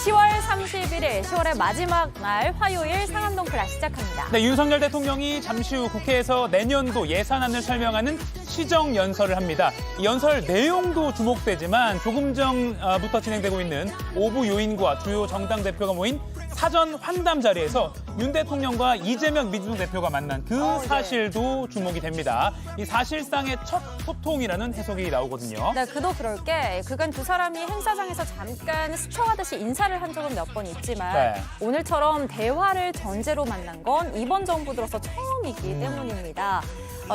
10월 31일, 10월의 마지막 날 화요일 상암동 클래스 시작합니다. 네, 윤석열 대통령이 잠시 후 국회에서 내년도 예산안을 설명하는 시정연설을 합니다. 이 연설 내용도 주목되지만 조금 전부터 진행되고 있는 오부 요인과 주요 정당 대표가 모인 사전 환담 자리에서 윤 대통령과 이재명 민주당 대표가 만난 그 사실도 주목이 됩니다. 이 사실상의 첫 소통이라는 해석이 나오거든요. 네, 그도 그럴 게 그간 두 사람이 행사장에서 잠깐 스쳐가듯이 인사를 한 적은 몇 번 있지만 네. 오늘처럼 대화를 전제로 만난 건 이번 정부 들어서 처음이기 때문입니다.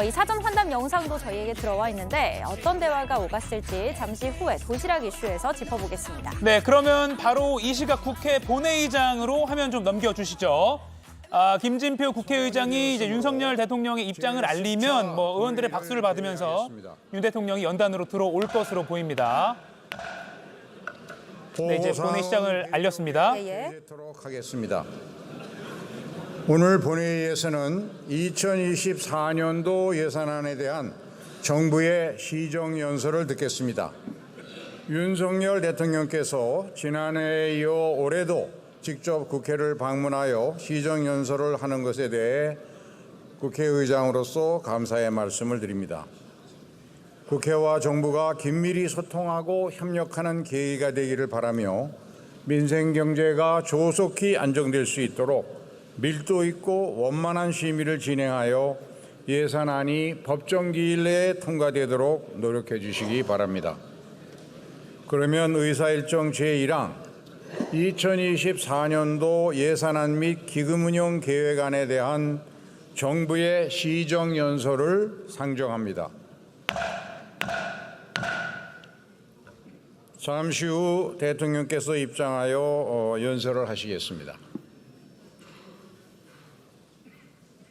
이 사전 환담 영상도 저희에게 들어와 있는데 어떤 대화가 오갔을지 잠시 후에 도시락 이슈에서 짚어보겠습니다. 네, 그러면 바로 이 시각 국회 본회의장으로 화면 좀 넘겨주시죠. 김진표 국회의장이 이제 윤석열 대통령의 입장을 알리면 의원들의 박수를 받으면서 윤 대통령이 연단으로 들어올 것으로 보입니다. 네, 이제 본회의 시작을 알렸습니다. 하도록 하겠습니다. 오늘 본회의에서는 2024년도 예산안에 대한 정부의 시정연설을 듣겠습니다. 윤석열 대통령께서 지난해에 이어 올해도 직접 국회를 방문하여 시정연설을 하는 것에 대해 국회의장으로서 감사의 말씀을 드립니다. 국회와 정부가 긴밀히 소통하고 협력하는 계기가 되기를 바라며 민생 경제가 조속히 안정될 수 있도록 밀도 있고 원만한 심의를 진행하여 예산안이 법정 기일 내에 통과되도록 노력해 주시기 바랍니다. 그러면 의사일정 제1항 2024년도 예산안 및 기금운용 계획안에 대한 정부의 시정연설을 상정합니다. 잠시 후 대통령께서 입장하여 연설을 하시겠습니다.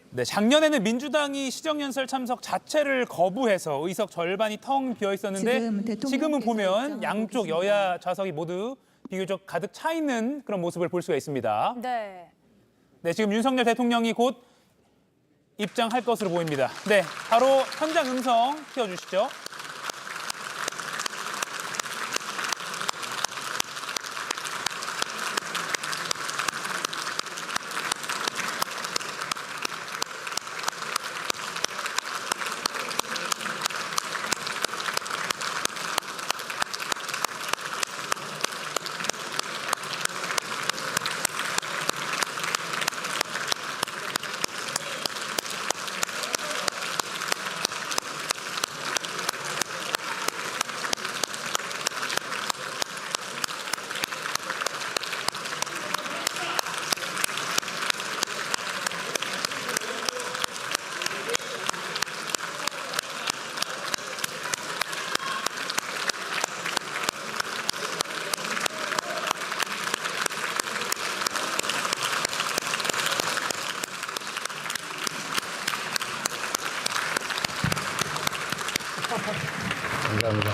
네, 작년에는 민주당이 시정연설 참석 자체를 거부해서 의석 절반이 텅 비어 있었는데 지금은 보면 양쪽 여야 좌석이 모두 비교적 가득 차 있는 그런 모습을 볼 수가 있습니다. 네. 네, 지금 윤석열 대통령이 곧 입장할 것으로 보입니다. 네, 바로 현장 음성 띄워주시죠. 감사합니다.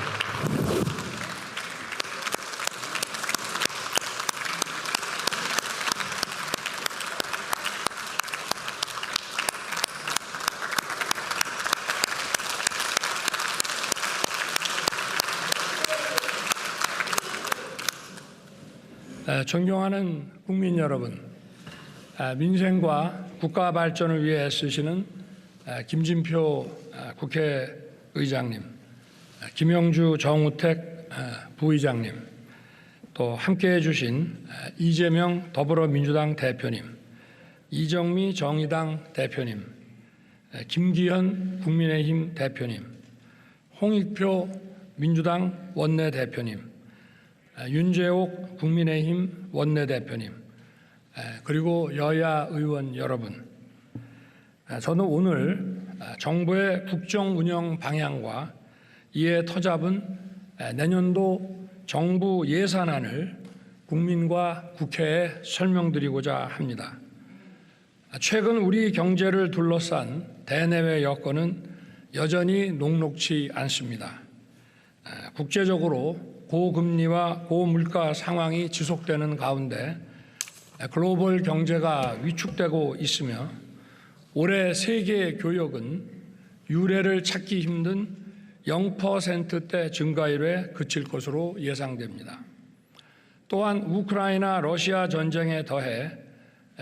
존경하는 국민 여러분, 민생과 국가 발전을 위해 애쓰시는 김진표 국회의장님, 김영주 정우택 부의장님, 또 함께해 주신 이재명 더불어민주당 대표님, 이정미 정의당 대표님, 김기현 국민의힘 대표님, 홍익표 민주당 원내대표님, 윤재옥 국민의힘 원내대표님, 그리고 여야 의원 여러분, 저는 오늘 정부의 국정 운영 방향과 이에 터잡은 내년도 정부 예산안을 국민과 국회에 설명드리고자 합니다. 최근 우리 경제를 둘러싼 대내외 여건은 여전히 녹록지 않습니다. 국제적으로 고금리와 고물가 상황이 지속되는 가운데 글로벌 경제가 위축되고 있으며 올해 세계 교역은 유례를 찾기 힘든 0%대 증가율에 그칠 것으로 예상됩니다. 또한 우크라이나 러시아 전쟁에 더해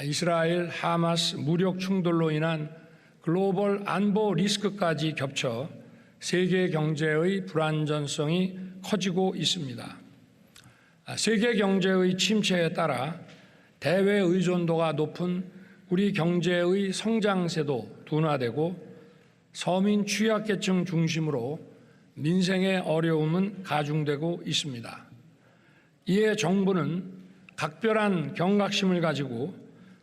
이스라엘 하마스 무력 충돌로 인한 글로벌 안보 리스크까지 겹쳐 세계 경제의 불안전성이 커지고 있습니다. 세계 경제의 침체에 따라 대외 의존도가 높은 우리 경제의 성장세도 둔화되고 서민 취약계층 중심으로 민생의 어려움은 가중되고 있습니다. 이에 정부는 각별한 경각심을 가지고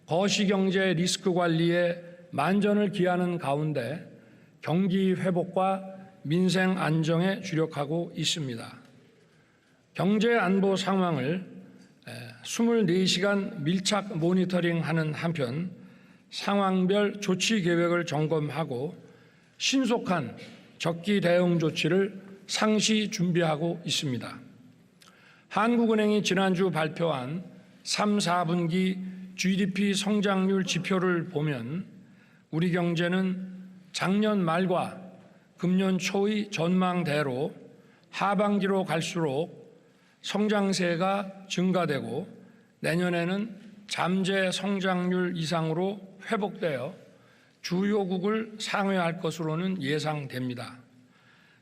거시경제 리스크 관리에 만전을 기하는 가운데 경기 회복과 민생 안정에 주력하고 있습니다. 경제 안보 상황을 24시간 밀착 모니터링하는 한편 상황별 조치 계획을 점검하고 신속한 적기 대응 조치를 상시 준비하고 있습니다. 한국은행이 지난주 발표한 3, 4분기 GDP 성장률 지표를 보면 우리 경제는 작년 말과 금년 초의 전망대로 하반기로 갈수록 성장세가 증가되고 내년에는 잠재 성장률 이상으로 회복되어 주요국을 상회할 것으로는 예상됩니다.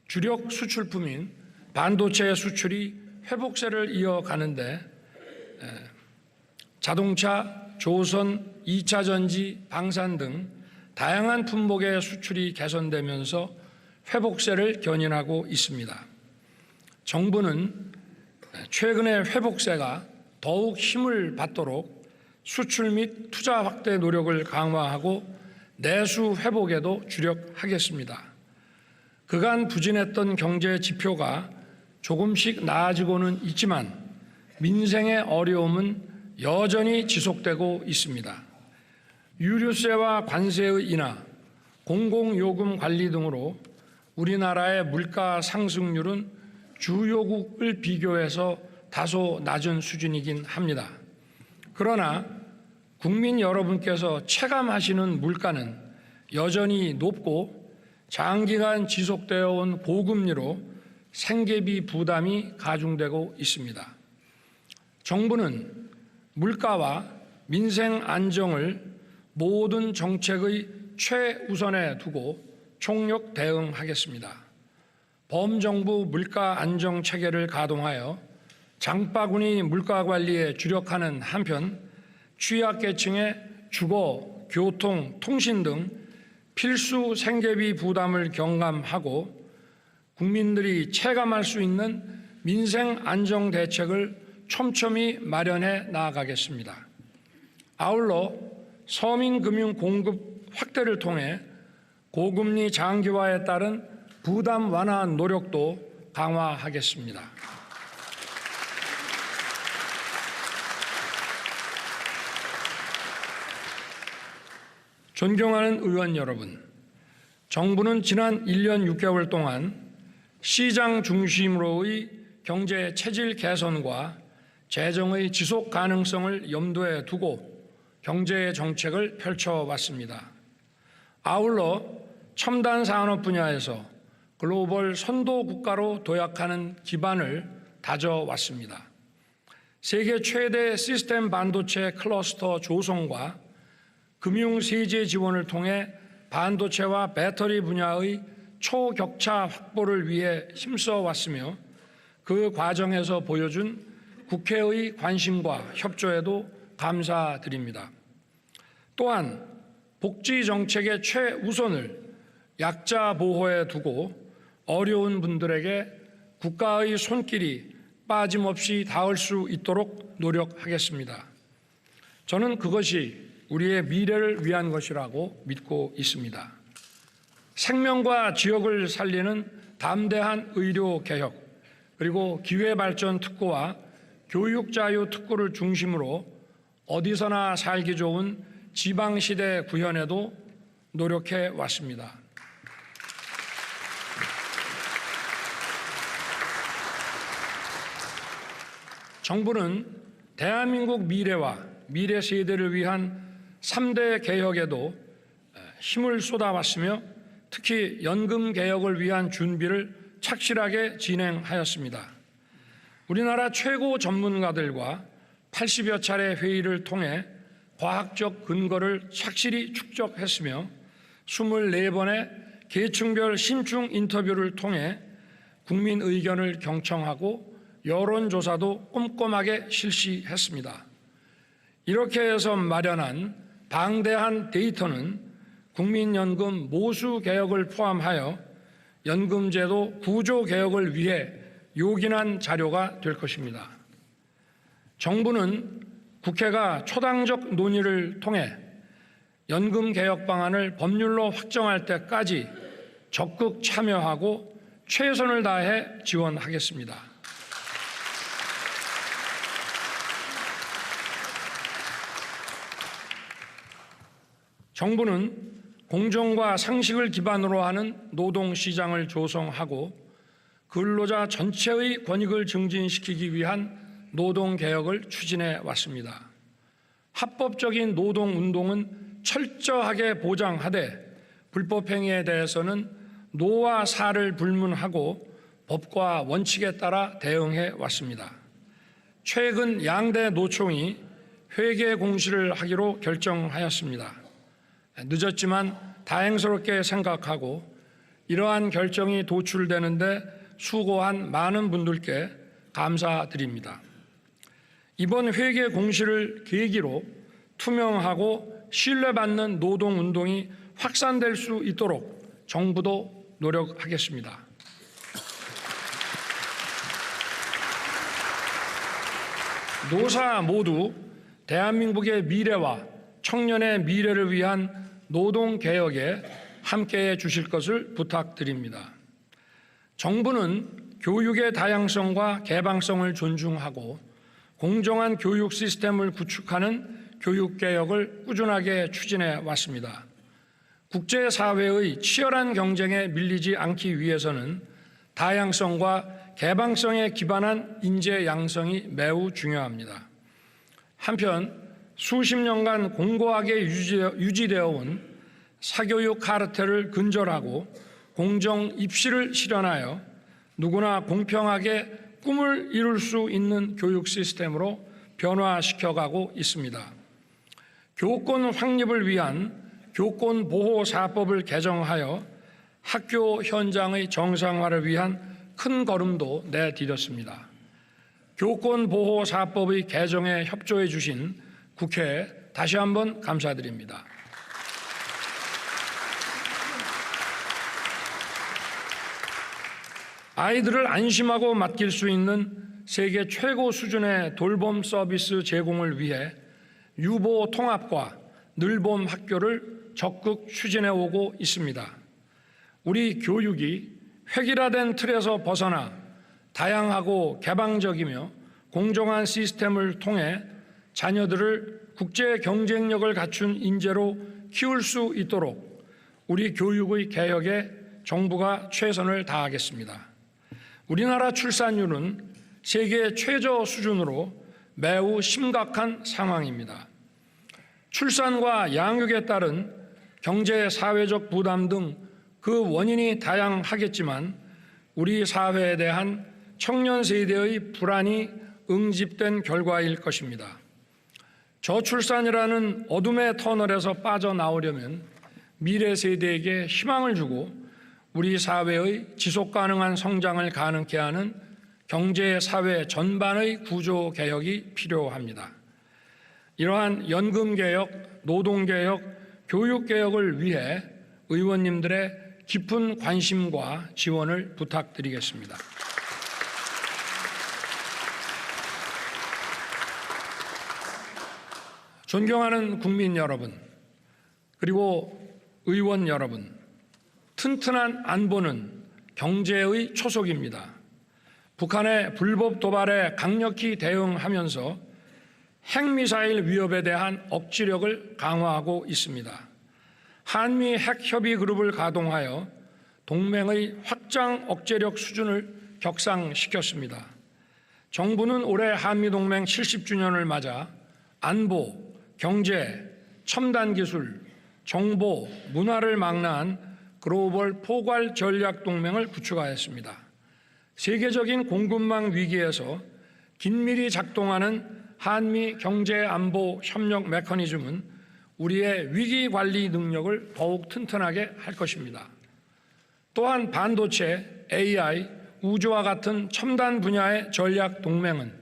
주력 수출품인 반도체 수출이 회복세를 이어가는데 자동차, 조선, 2차 전지, 방산 등 다양한 품목의 수출이 개선되면서 회복세를 견인하고 있습니다. 정부는 최근의 회복세가 더욱 힘을 받도록 수출 및 투자 확대 노력을 강화하고 내수 회복에도 주력하겠습니다. 그간 부진했던 경제 지표가 조금씩 나아지고는 있지만 민생의 어려움은 여전히 지속되고 있습니다. 유류세와 관세의 인하, 공공요금 관리 등으로 우리나라의 물가 상승률은 주요국을 비교해서 다소 낮은 수준이긴 합니다. 그러나 국민 여러분께서 체감하시는 물가는 여전히 높고 장기간 지속되어 온 고금리로 생계비 부담이 가중되고 있습니다. 정부는 물가와 민생 안정을 모든 정책의 최우선에 두고 총력 대응하겠습니다. 범정부 물가 안정 체계를 가동하여 장바구니 물가 관리에 주력하는 한편 취약계층의 주거, 교통, 통신 등 필수 생계비 부담을 경감하고 국민들이 체감할 수 있는 민생 안정 대책을 촘촘히 마련해 나아가겠습니다. 아울러 서민 금융 공급 확대를 통해 고금리 장기화에 따른 부담 완화 노력도 강화하겠습니다. 존경하는 의원 여러분, 정부는 지난 1년 6개월 동안 시장 중심으로의 경제 체질 개선과 재정의 지속 가능성을 염두에 두고 경제 정책을 펼쳐왔습니다. 아울러 첨단 산업 분야에서 글로벌 선도 국가로 도약하는 기반을 다져왔습니다. 세계 최대 시스템 반도체 클러스터 조성과 금융 세제 지원을 통해 반도체와 배터리 분야의 초격차 확보를 위해 힘써 왔으며 그 과정에서 보여준 국회의 관심과 협조에도 감사드립니다. 또한 복지 정책의 최우선을 약자 보호에 두고 어려운 분들에게 국가의 손길이 빠짐없이 닿을 수 있도록 노력하겠습니다. 저는 그것이 우리의 미래를 위한 것이라고 믿고 있습니다. 생명과 지역을 살리는 담대한 의료 개혁, 그리고 기회발전 특구와 교육자유 특구를 중심으로 어디서나 살기 좋은 지방시대 구현에도 노력해 왔습니다. 정부는 대한민국 미래와 미래 세대를 위한 3대 개혁에도 힘을 쏟아왔으며 특히 연금 개혁을 위한 준비를 착실하게 진행하였습니다. 우리나라 최고 전문가들과 80여 차례 회의를 통해 과학적 근거를 착실히 축적했으며 24번의 계층별 심층 인터뷰를 통해 국민 의견을 경청하고 여론조사도 꼼꼼하게 실시했습니다. 이렇게 해서 마련한 방대한 데이터는 국민연금 모수 개혁을 포함하여 연금제도 구조 개혁을 위해 요긴한 자료가 될 것입니다. 정부는 국회가 초당적 논의를 통해 연금 개혁 방안을 법률로 확정할 때까지 적극 참여하고 최선을 다해 지원하겠습니다. 정부는 공정과 상식을 기반으로 하는 노동시장을 조성하고 근로자 전체의 권익을 증진시키기 위한 노동개혁을 추진해 왔습니다. 합법적인 노동운동은 철저하게 보장하되 불법행위에 대해서는 노와 사를 불문하고 법과 원칙에 따라 대응해 왔습니다. 최근 양대 노총이 회계 공시를 하기로 결정하였습니다. 늦었지만 다행스럽게 생각하고 이러한 결정이 도출되는데 수고한 많은 분들께 감사드립니다. 이번 회계 공시를 계기로 투명하고 신뢰받는 노동운동이 확산될 수 있도록 정부도 노력하겠습니다. 노사 모두 대한민국의 미래와 청년의 미래를 위한 노동개혁에 함께해 주실 것을 부탁드립니다. 정부는 교육의 다양성과 개방성을 존중하고 공정한 교육 시스템을 구축하는 교육개혁을 꾸준하게 추진해 왔습니다. 국제사회의 치열한 경쟁에 밀리지 않기 위해서는 다양성과 개방성에 기반한 인재 양성이 매우 중요합니다. 한편 수십 년간 공고하게 유지되어 온 사교육 카르텔을 근절하고 공정 입시를 실현하여 누구나 공평하게 꿈을 이룰 수 있는 교육 시스템으로 변화시켜가고 있습니다. 교권 확립을 위한 교권보호사법을 개정하여 학교 현장의 정상화를 위한 큰 걸음도 내디뎠습니다. 교권보호사법의 개정에 협조해 주신 국회에 다시 한번 감사드립니다. 아이들을 안심하고 맡길 수 있는 세계 최고 수준의 돌봄 서비스 제공을 위해 유보 통합과 늘봄 학교를 적극 추진해 오고 있습니다. 우리 교육이 획일화된 틀에서 벗어나 다양하고 개방적이며 공정한 시스템을 통해 자녀들을 국제 경쟁력을 갖춘 인재로 키울 수 있도록 우리 교육의 개혁에 정부가 최선을 다하겠습니다. 우리나라 출산율은 세계 최저 수준으로 매우 심각한 상황입니다. 출산과 양육에 따른 경제 사회적 부담 등 그 원인이 다양하겠지만 우리 사회에 대한 청년 세대의 불안이 응집된 결과일 것입니다. 저출산이라는 어둠의 터널에서 빠져나오려면 미래 세대에게 희망을 주고 우리 사회의 지속 가능한 성장을 가능케 하는 경제 사회 전반의 구조 개혁이 필요합니다. 이러한 연금 개혁, 노동 개혁, 교육 개혁을 위해 의원님들의 깊은 관심과 지원을 부탁드리겠습니다. 존경하는 국민 여러분, 그리고 의원 여러분, 튼튼한 안보는 경제의 초석입니다. 북한의 불법 도발에 강력히 대응하면서 핵미사일 위협에 대한 억지력을 강화하고 있습니다. 한미 핵협의 그룹을 가동하여 동맹의 확장 억제력 수준을 격상시켰습니다. 정부는 올해 한미동맹 70주년을 맞아 안보, 경제, 첨단기술, 정보, 문화를 망라한 글로벌 포괄 전략 동맹을 구축하였습니다. 세계적인 공급망 위기에서 긴밀히 작동하는 한미 경제안보 협력 메커니즘은 우리의 위기 관리 능력을 더욱 튼튼하게 할 것입니다. 또한 반도체, AI, 우주와 같은 첨단 분야의 전략 동맹은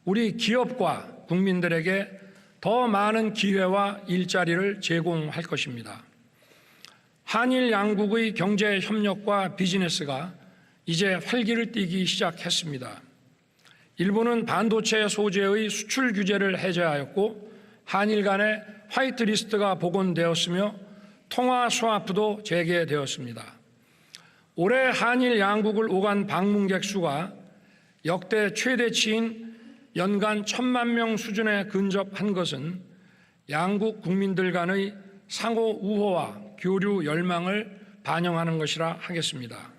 우리 기업과 국민들에게 더 많은 기회와 일자리를 제공할 것입니다. 한일 양국의 경제 협력과 비즈니스가 이제 활기를 띠기 시작했습니다. 일본은 반도체 소재의 수출 규제를 해제하였고 한일 간의 화이트리스트가 복원되었으며 통화 스와프도 재개되었습니다. 올해 한일 양국을 오간 방문객 수가 역대 최대치인 연간 1,000만 명 수준에 근접한 것은 양국 국민들 간의 상호 우호와 교류 열망을 반영하는 것이라 하겠습니다.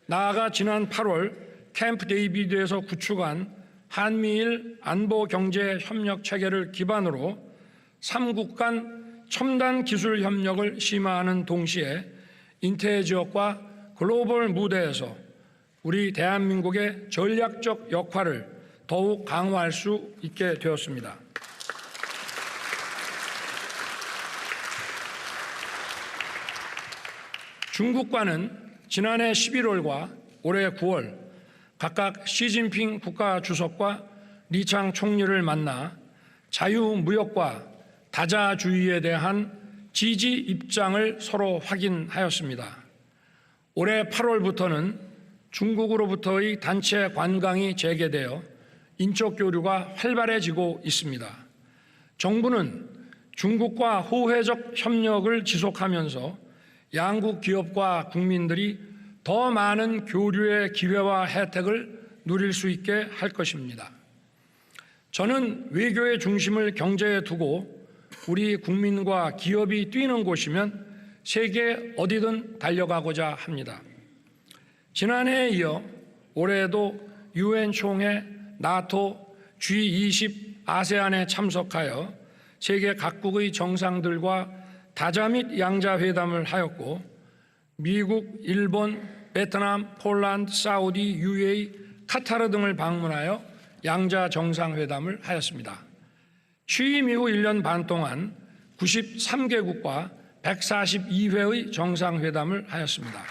나아가 지난 8월 캠프 데이비드에서 구축한 한미일 안보 경제 협력 체계를 기반으로 3국 간 첨단 기술 협력을 심화하는 동시에 인태 지역과 글로벌 무대에서 우리 대한민국의 전략적 역할을 더욱 강화할 수 있게 되었습니다. 중국과는 지난해 11월과 올해 9월 각각 시진핑 국가주석과 리창 총리를 만나 자유무역과 다자주의에 대한 지지 입장을 서로 확인하였습니다. 올해 8월부터는 중국으로부터의 단체 관광이 재개되어 인적 교류가 활발해지고 있습니다. 정부는 중국과 호혜적 협력을 지속하면서 양국 기업과 국민들이 더 많은 교류의 기회와 혜택을 누릴 수 있게 할 것입니다. 저는 외교의 중심을 경제에 두고 우리 국민과 기업이 뛰는 곳이면 세계 어디든 달려가고자 합니다. 지난해에 이어 올해에도 UN 총회, 나토, G20, 아세안에 참석하여 세계 각국의 정상들과 다자 및 양자 회담을 하였고 미국, 일본, 베트남, 폴란드, 사우디, UAE, 카타르 등을 방문하여 양자 정상회담을 하였습니다. 취임 이후 1년 반 동안 93개국과 142회의 정상회담을 하였습니다.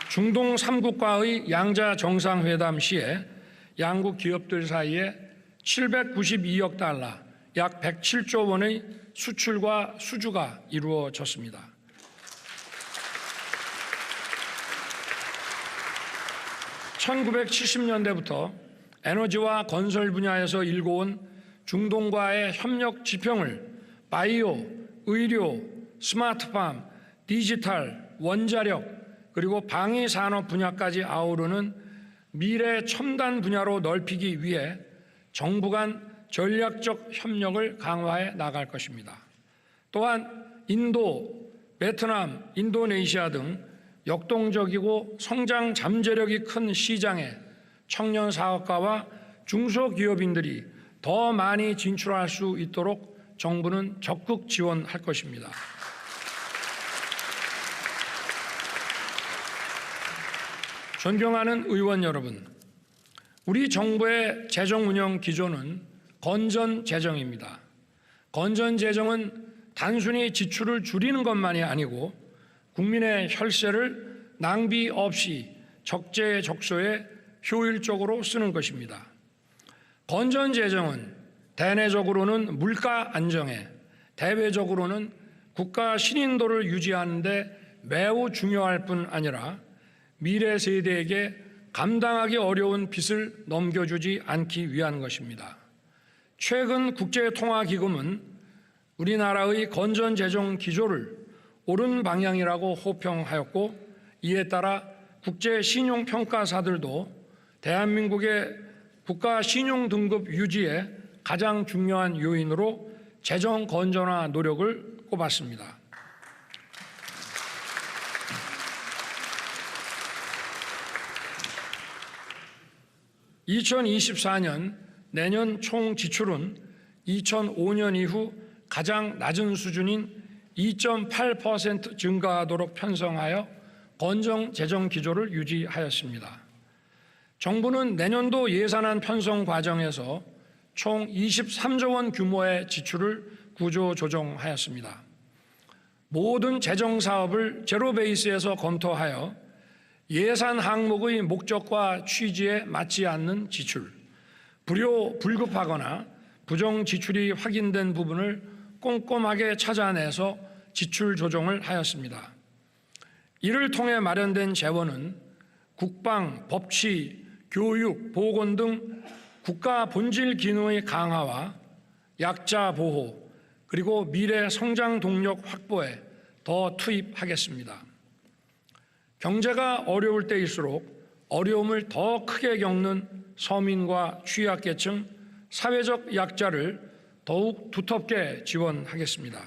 중동 3국과의 양자 정상회담 시에 양국 기업들 사이에 792억 달러, 약 107조 원의 수출과 수주가 이루어졌습니다. (1970년대부터) 에너지와 건설 분야에서 일궈온 중동과의 협력 지평을 바이오, 의료, 스마트팜, 디지털, 원자력 그리고 방위 산업 분야까지 아우르는 미래 첨단 분야로 넓히기 위해 정부 간 전략적 협력을 강화해 나갈 것입니다. 또한 인도, 베트남, 인도네시아 등 역동적이고 성장 잠재력이 큰 시장에 청년 사업가와 중소기업인들이 더 많이 진출할 수 있도록 정부는 적극 지원할 것입니다. 존경하는 의원 여러분, 우리 정부의 재정 운영 기조는 건전 재정입니다. 건전 재정은 단순히 지출을 줄이는 것만이 아니고 국민의 혈세를 낭비 없이 적재적소에 효율적으로 쓰는 것입니다. 건전 재정은 대내적으로는 물가 안정에, 대외적으로는 국가 신인도를 유지하는 데 매우 중요할 뿐 아니라 미래 세대에게 감당하기 어려운 빚을 넘겨주지 않기 위한 것입니다. 최근 국제통화기금은 우리나라의 건전재정 기조를 옳은 방향이라고 호평하였고 이에 따라 국제신용평가사들도 대한민국의 국가 신용등급 유지에 가장 중요한 요인으로 재정 건전화 노력을 꼽았습니다. (2024년) 내년 총 지출은 2005년 이후 가장 낮은 수준인 2.8% 증가하도록 편성하여 건정 재정 기조를 유지하였습니다. 정부는 내년도 예산안 편성 과정에서 총 23조 원 규모의 지출을 구조 조정하였습니다. 모든 재정 사업을 제로 베이스에서 검토하여 예산 항목의 목적과 취지에 맞지 않는 지출, 불급하거나 부정 지출이 확인된 부분을 꼼꼼하게 찾아내서 지출 조정을 하였습니다. 이를 통해 마련된 재원은 국방, 법치, 교육, 보건 등 국가 본질 기능의 강화와 약자 보호, 그리고 미래 성장 동력 확보에 더 투입하겠습니다. 경제가 어려울 때일수록 어려움을 더 크게 겪는 서민과 취약계층, 사회적 약자를 더욱 두텁게 지원하겠습니다.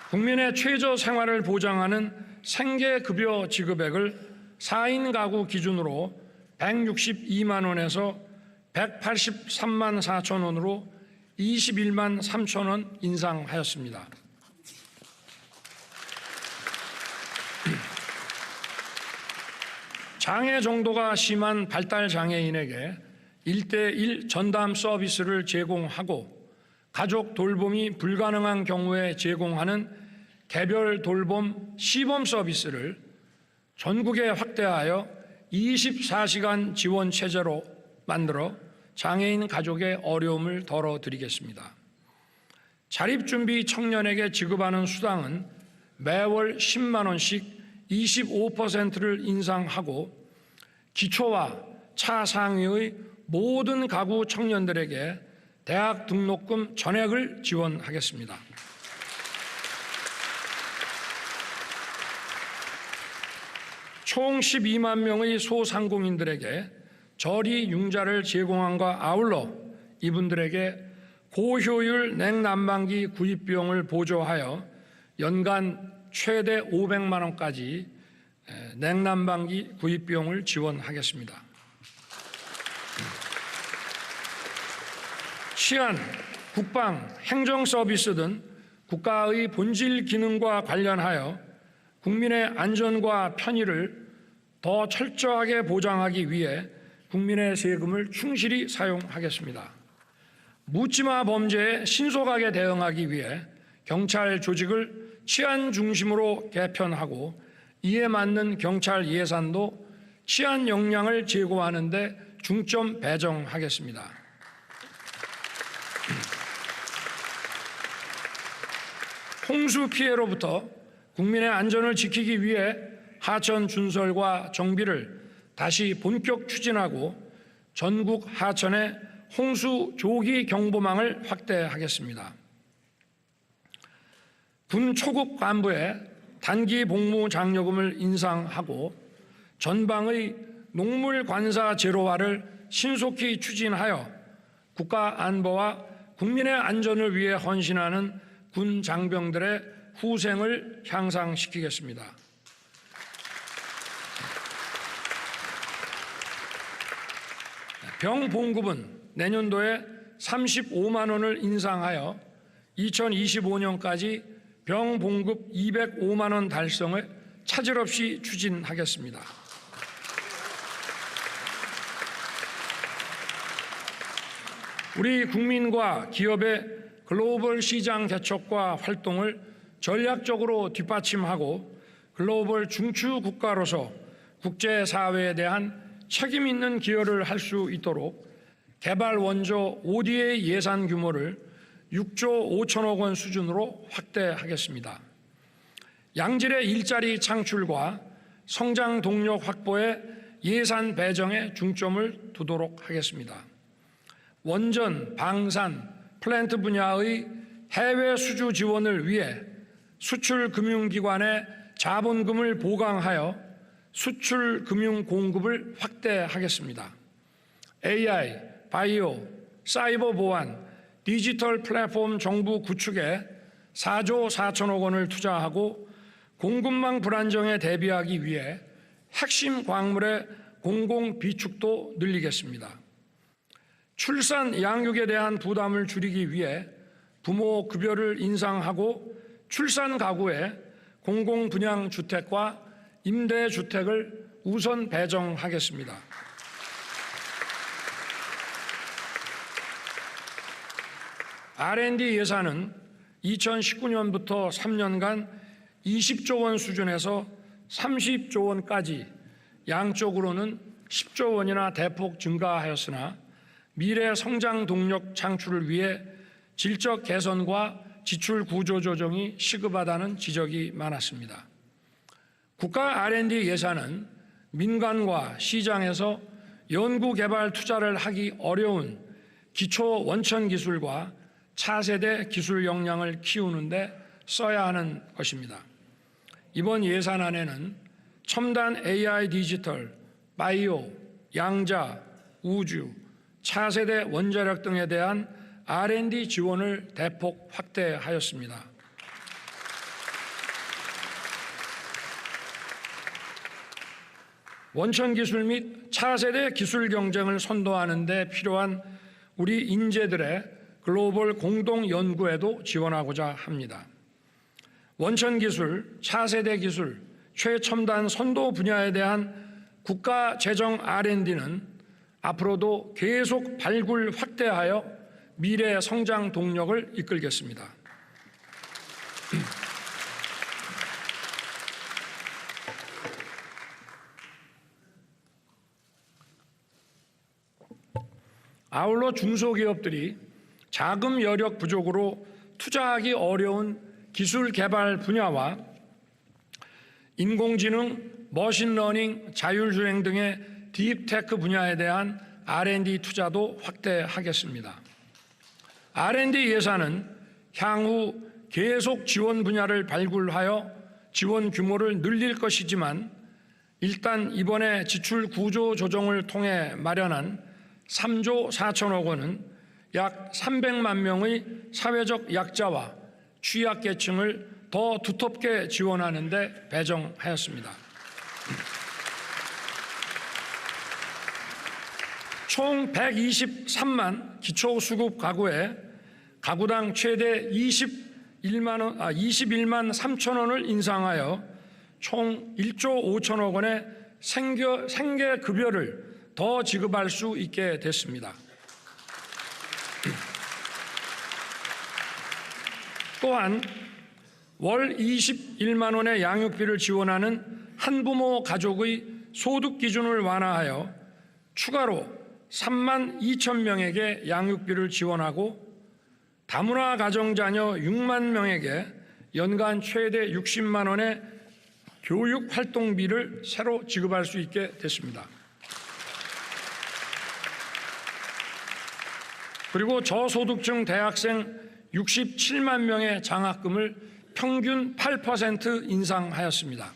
국민의 최저 생활을 보장하는 생계급여 지급액을 4인 가구 기준으로 162만 원에서 183만 4천 원으로 21만 3천 원 인상하였습니다. 장애 정도가 심한 발달 장애인에게 1:1 전담 서비스를 제공하고 가족 돌봄이 불가능한 경우에 제공하는 개별 돌봄 시범 서비스를 전국에 확대하여 24시간 지원 체제로 만들어 장애인 가족의 어려움을 덜어드리겠습니다. 자립준비 청년에게 지급하는 수당은 매월 10만 원씩 25%를 인상하고 기초와 차상위의 모든 가구 청년들에게 대학 등록금 전액을 지원하겠습니다. 총 12만 명의 소상공인들에게 저리 융자를 제공함과 아울러 이분들에게 고효율 냉난방기 구입 비용을 보조하여 연간 최대 500만 원까지 냉난방기 구입 비용을 지원하겠습니다. 치안, 국방, 행정 서비스 등 국가의 본질 기능과 관련하여 국민의 안전과 편의를 더 철저하게 보장하기 위해 국민의 세금을 충실히 사용하겠습니다. 묻지마 범죄에 신속하게 대응하기 위해 경찰 조직을 치안 중심으로 개편하고 이에 맞는 경찰 예산도 치안 역량을 제고하는 데 중점 배정하겠습니다. 홍수 피해로부터 국민의 안전을 지키기 위해 하천 준설과 정비를 다시 본격 추진하고 전국 하천의 홍수 조기 경보망을 확대하겠습니다. 군 초급 간부의 단기 복무 장려금을 인상하고 전방의 농물 관사 제로화를 신속히 추진하여 국가 안보와 국민의 안전을 위해 헌신하는 군 장병들의 후생을 향상시키겠습니다. 병 봉급은 내년도에 35만 원을 인상하여 2025년까지 병 봉급 205만 원 달성을 차질 없이 추진하겠습니다. 우리 국민과 기업의 글로벌 시장 개척과 활동을 전략적으로 뒷받침하고 글로벌 중추 국가로서 국제사회에 대한 책임 있는 기여를 할 수 있도록 개발 원조 ODA 예산 규모를 6조 5천억 원 수준으로 확대하겠습니다. 양질의 일자리 창출과 성장 동력 확보에 예산 배정에 중점을 두도록 하겠습니다. 원전, 방산, 플랜트 분야의 해외 수주 지원을 위해 수출금융기관의 자본금을 보강하여 수출금융 공급을 확대하겠습니다. AI, 바이오, 사이버 보안, 디지털 플랫폼 정부 구축에 4조 4천억 원을 투자하고 공급망 불안정에 대비하기 위해 핵심 광물의 공공 비축도 늘리겠습니다. 출산 양육에 대한 부담을 줄이기 위해 부모 급여를 인상하고 출산 가구에 공공분양주택과 임대주택을 우선 배정하겠습니다. R&D 예산은 2019년부터 3년간 20조 원 수준에서 30조 원까지 양쪽으로는 10조 원이나 대폭 증가하였으나 미래 성장 동력 창출을 위해 질적 개선과 지출 구조 조정이 시급하다는 지적이 많았습니다. 국가 R&D 예산은 민간과 시장에서 연구개발 투자를 하기 어려운 기초 원천 기술과 차세대 기술 역량을 키우는 데 써야 하는 것입니다. 이번 예산안에는 첨단 AI 디지털, 바이오, 양자, 우주, 차세대 원자력 등에 대한 R&D 지원을 대폭 확대하였습니다. 원천 기술 및 차세대 기술 경쟁을 선도하는 데 필요한 우리 인재들의 글로벌 공동 연구에도 지원하고자 합니다. 원천 기술, 차세대 기술, 최첨단 선도 분야에 대한 국가 재정 R&D는 앞으로도 계속 발굴 확대하여 미래 성장 동력을 이끌겠습니다. 아울러 중소기업들이 자금 여력 부족으로 투자하기 어려운 기술 개발 분야와 인공지능, 머신러닝, 자율주행 등의 딥테크 분야에 대한 R&D 투자도 확대하겠습니다. R&D 예산은 향후 계속 지원 분야를 발굴하여 지원 규모를 늘릴 것이지만 일단 이번에 지출 구조 조정을 통해 마련한 3조 4천억 원은 약 300만 명의 사회적 약자와 취약계층을 더 두텁게 지원하는 데 배정하였습니다. 총 123만 기초수급 가구에 가구당 최대 21만 3천 원을 인상하여 총 1조 5천억 원의 생계급여를 더 지급할 수 있게 됐습니다. 또한 월 21만 원의 양육비를 지원하는 한부모 가족의 소득 기준을 완화하여 추가로 3만 2천 명에게 양육비를 지원하고 다문화 가정자녀 6만 명에게 연간 최대 60만 원의 교육활동비를 새로 지급할 수 있게 됐습니다. 그리고 저소득층 대학생 67만 명의 장학금을 평균 8% 인상하였습니다.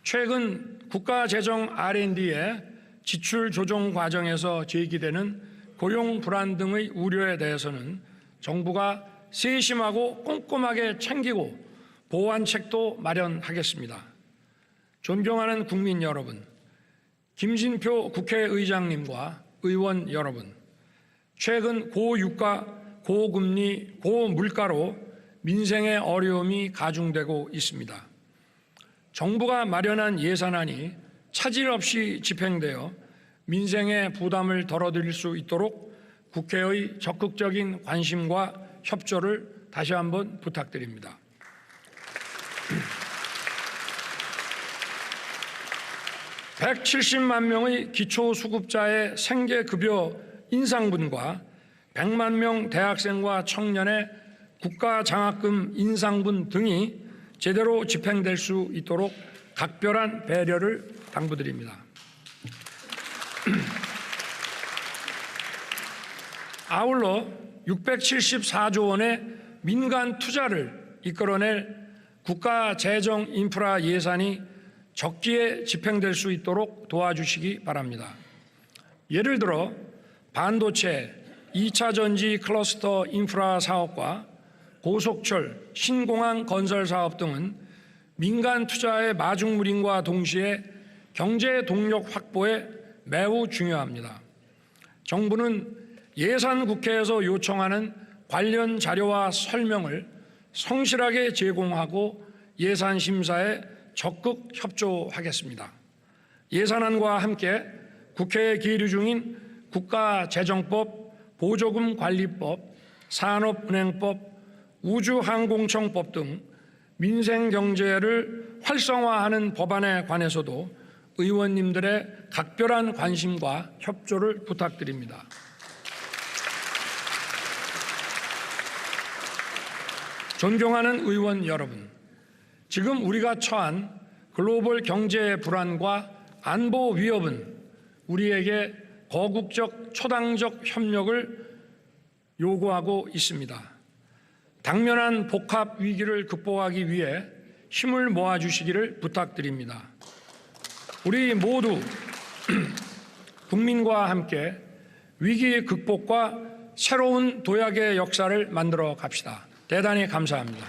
최근 국가재정 R&D의 지출 조정 과정에서 제기되는 고용 불안 등의 우려에 대해서는 정부가 세심하고 꼼꼼하게 챙기고 보완책도 마련하겠습니다. 존경하는 국민 여러분, 김진표 국회의장님과 의원 여러분, 최근 고유가, 고금리, 고물가로 민생의 어려움이 가중되고 있습니다. 정부가 마련한 예산안이 차질 없이 집행되어 민생의 부담을 덜어드릴 수 있도록 국회의 적극적인 관심과 협조를 다시 한번 부탁드립니다. (170만) 명의 기초수급자의 생계급여 인상분과 100만 명 대학생과 청년의 국가장학금 인상분 등이 제대로 집행될 수 있도록 각별한 배려를 당부드립니다. 아울러 674조 원의 민간 투자를 이끌어낼 국가 재정 인프라 예산이 적기에 집행될 수 있도록 도와주시기 바랍니다. 예를 들어 반도체, 2차 전지 클러스터 인프라 사업과 고속철, 신공항 건설 사업 등은 민간 투자의 마중물인과 동시에 경제 동력 확보에 매우 중요합니다. 정부는 예산국회에서 요청하는 관련 자료와 설명을 성실하게 제공하고 예산 심사에 적극 협조하겠습니다. 예산안과 함께 국회에 계류 중인 국가재정법, 보조금관리법, 산업은행법, 우주항공청법 등 민생경제를 활성화하는 법안에 관해서도 의원님들의 각별한 관심과 협조를 부탁드립니다. 존경하는 의원 여러분, 지금 우리가 처한 글로벌 경제 불안과 안보 위협은 우리에게 거국적 초당적 협력을 요구하고 있습니다. 당면한 복합 위기를 극복하기 위해 힘을 모아주시기를 부탁드립니다. 우리 모두 국민과 함께 위기 극복과 새로운 도약의 역사를 만들어 갑시다. 대단히 감사합니다.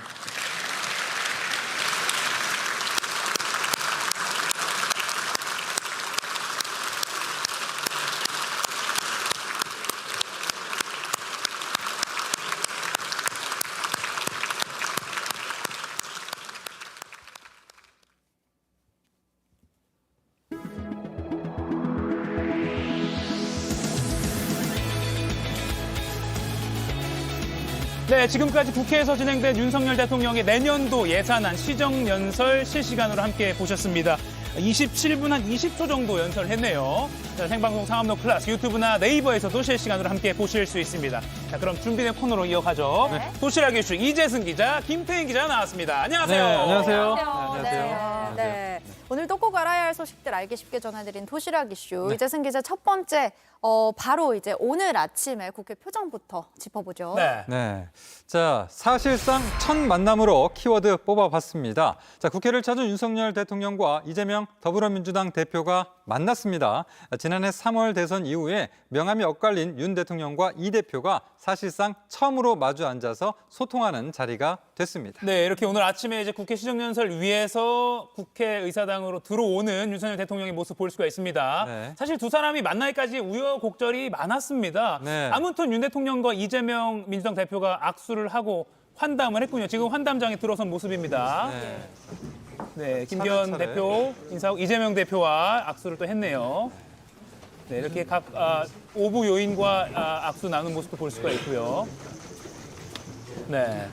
네, 지금까지 국회에서 진행된 윤석열 대통령의 내년도 예산안 시정연설 실시간으로 함께 보셨습니다. 27분 한 20초 정도 연설했네요. 자, 생방송 상암로 클래스 유튜브나 네이버에서도 실시간으로 함께 보실 수 있습니다. 자, 그럼 준비된 코너로 이어가죠. 네. 도시락 이슈 이재승 기자, 김태인 기자 나왔습니다. 안녕하세요. 네, 안녕하세요. 안녕하세요. 네. 오늘도 꼭 알아야 할 소식들 알기 쉽게 전해드린 도시락 이슈. 이재승 기자 첫 번째, 바로 이제 오늘 아침에 국회 표정부터 짚어보죠. 네. 네. 자, 사실상 첫 만남으로 키워드 뽑아봤습니다. 자, 국회를 찾은 윤석열 대통령과 이재명 더불어민주당 대표가 만났습니다. 지난해 3월 대선 이후에 명함이 엇갈린 윤 대통령과 이 대표가 사실상 처음으로 마주 앉아서 소통하는 자리가 됐습니다. 네, 이렇게 오늘 아침에 이제 국회 시정연설 위에서 국회의사당으로 들어오는 윤석열 대통령의 모습 볼 수가 있습니다. 네. 사실 두 사람이 만나기까지 우여곡절이 많았습니다. 네. 아무튼 윤 대통령과 이재명 민주당 대표가 악수를 하고 환담을 했군요. 지금 환담장에 들어선 모습입니다. 네. 네, 김기현 차례. 대표 인사하고 이재명 대표와 악수를 또 했네요. 네, 이렇게 각 오부 요인과 악수 나눈 모습도 볼 수가 있고요. 네.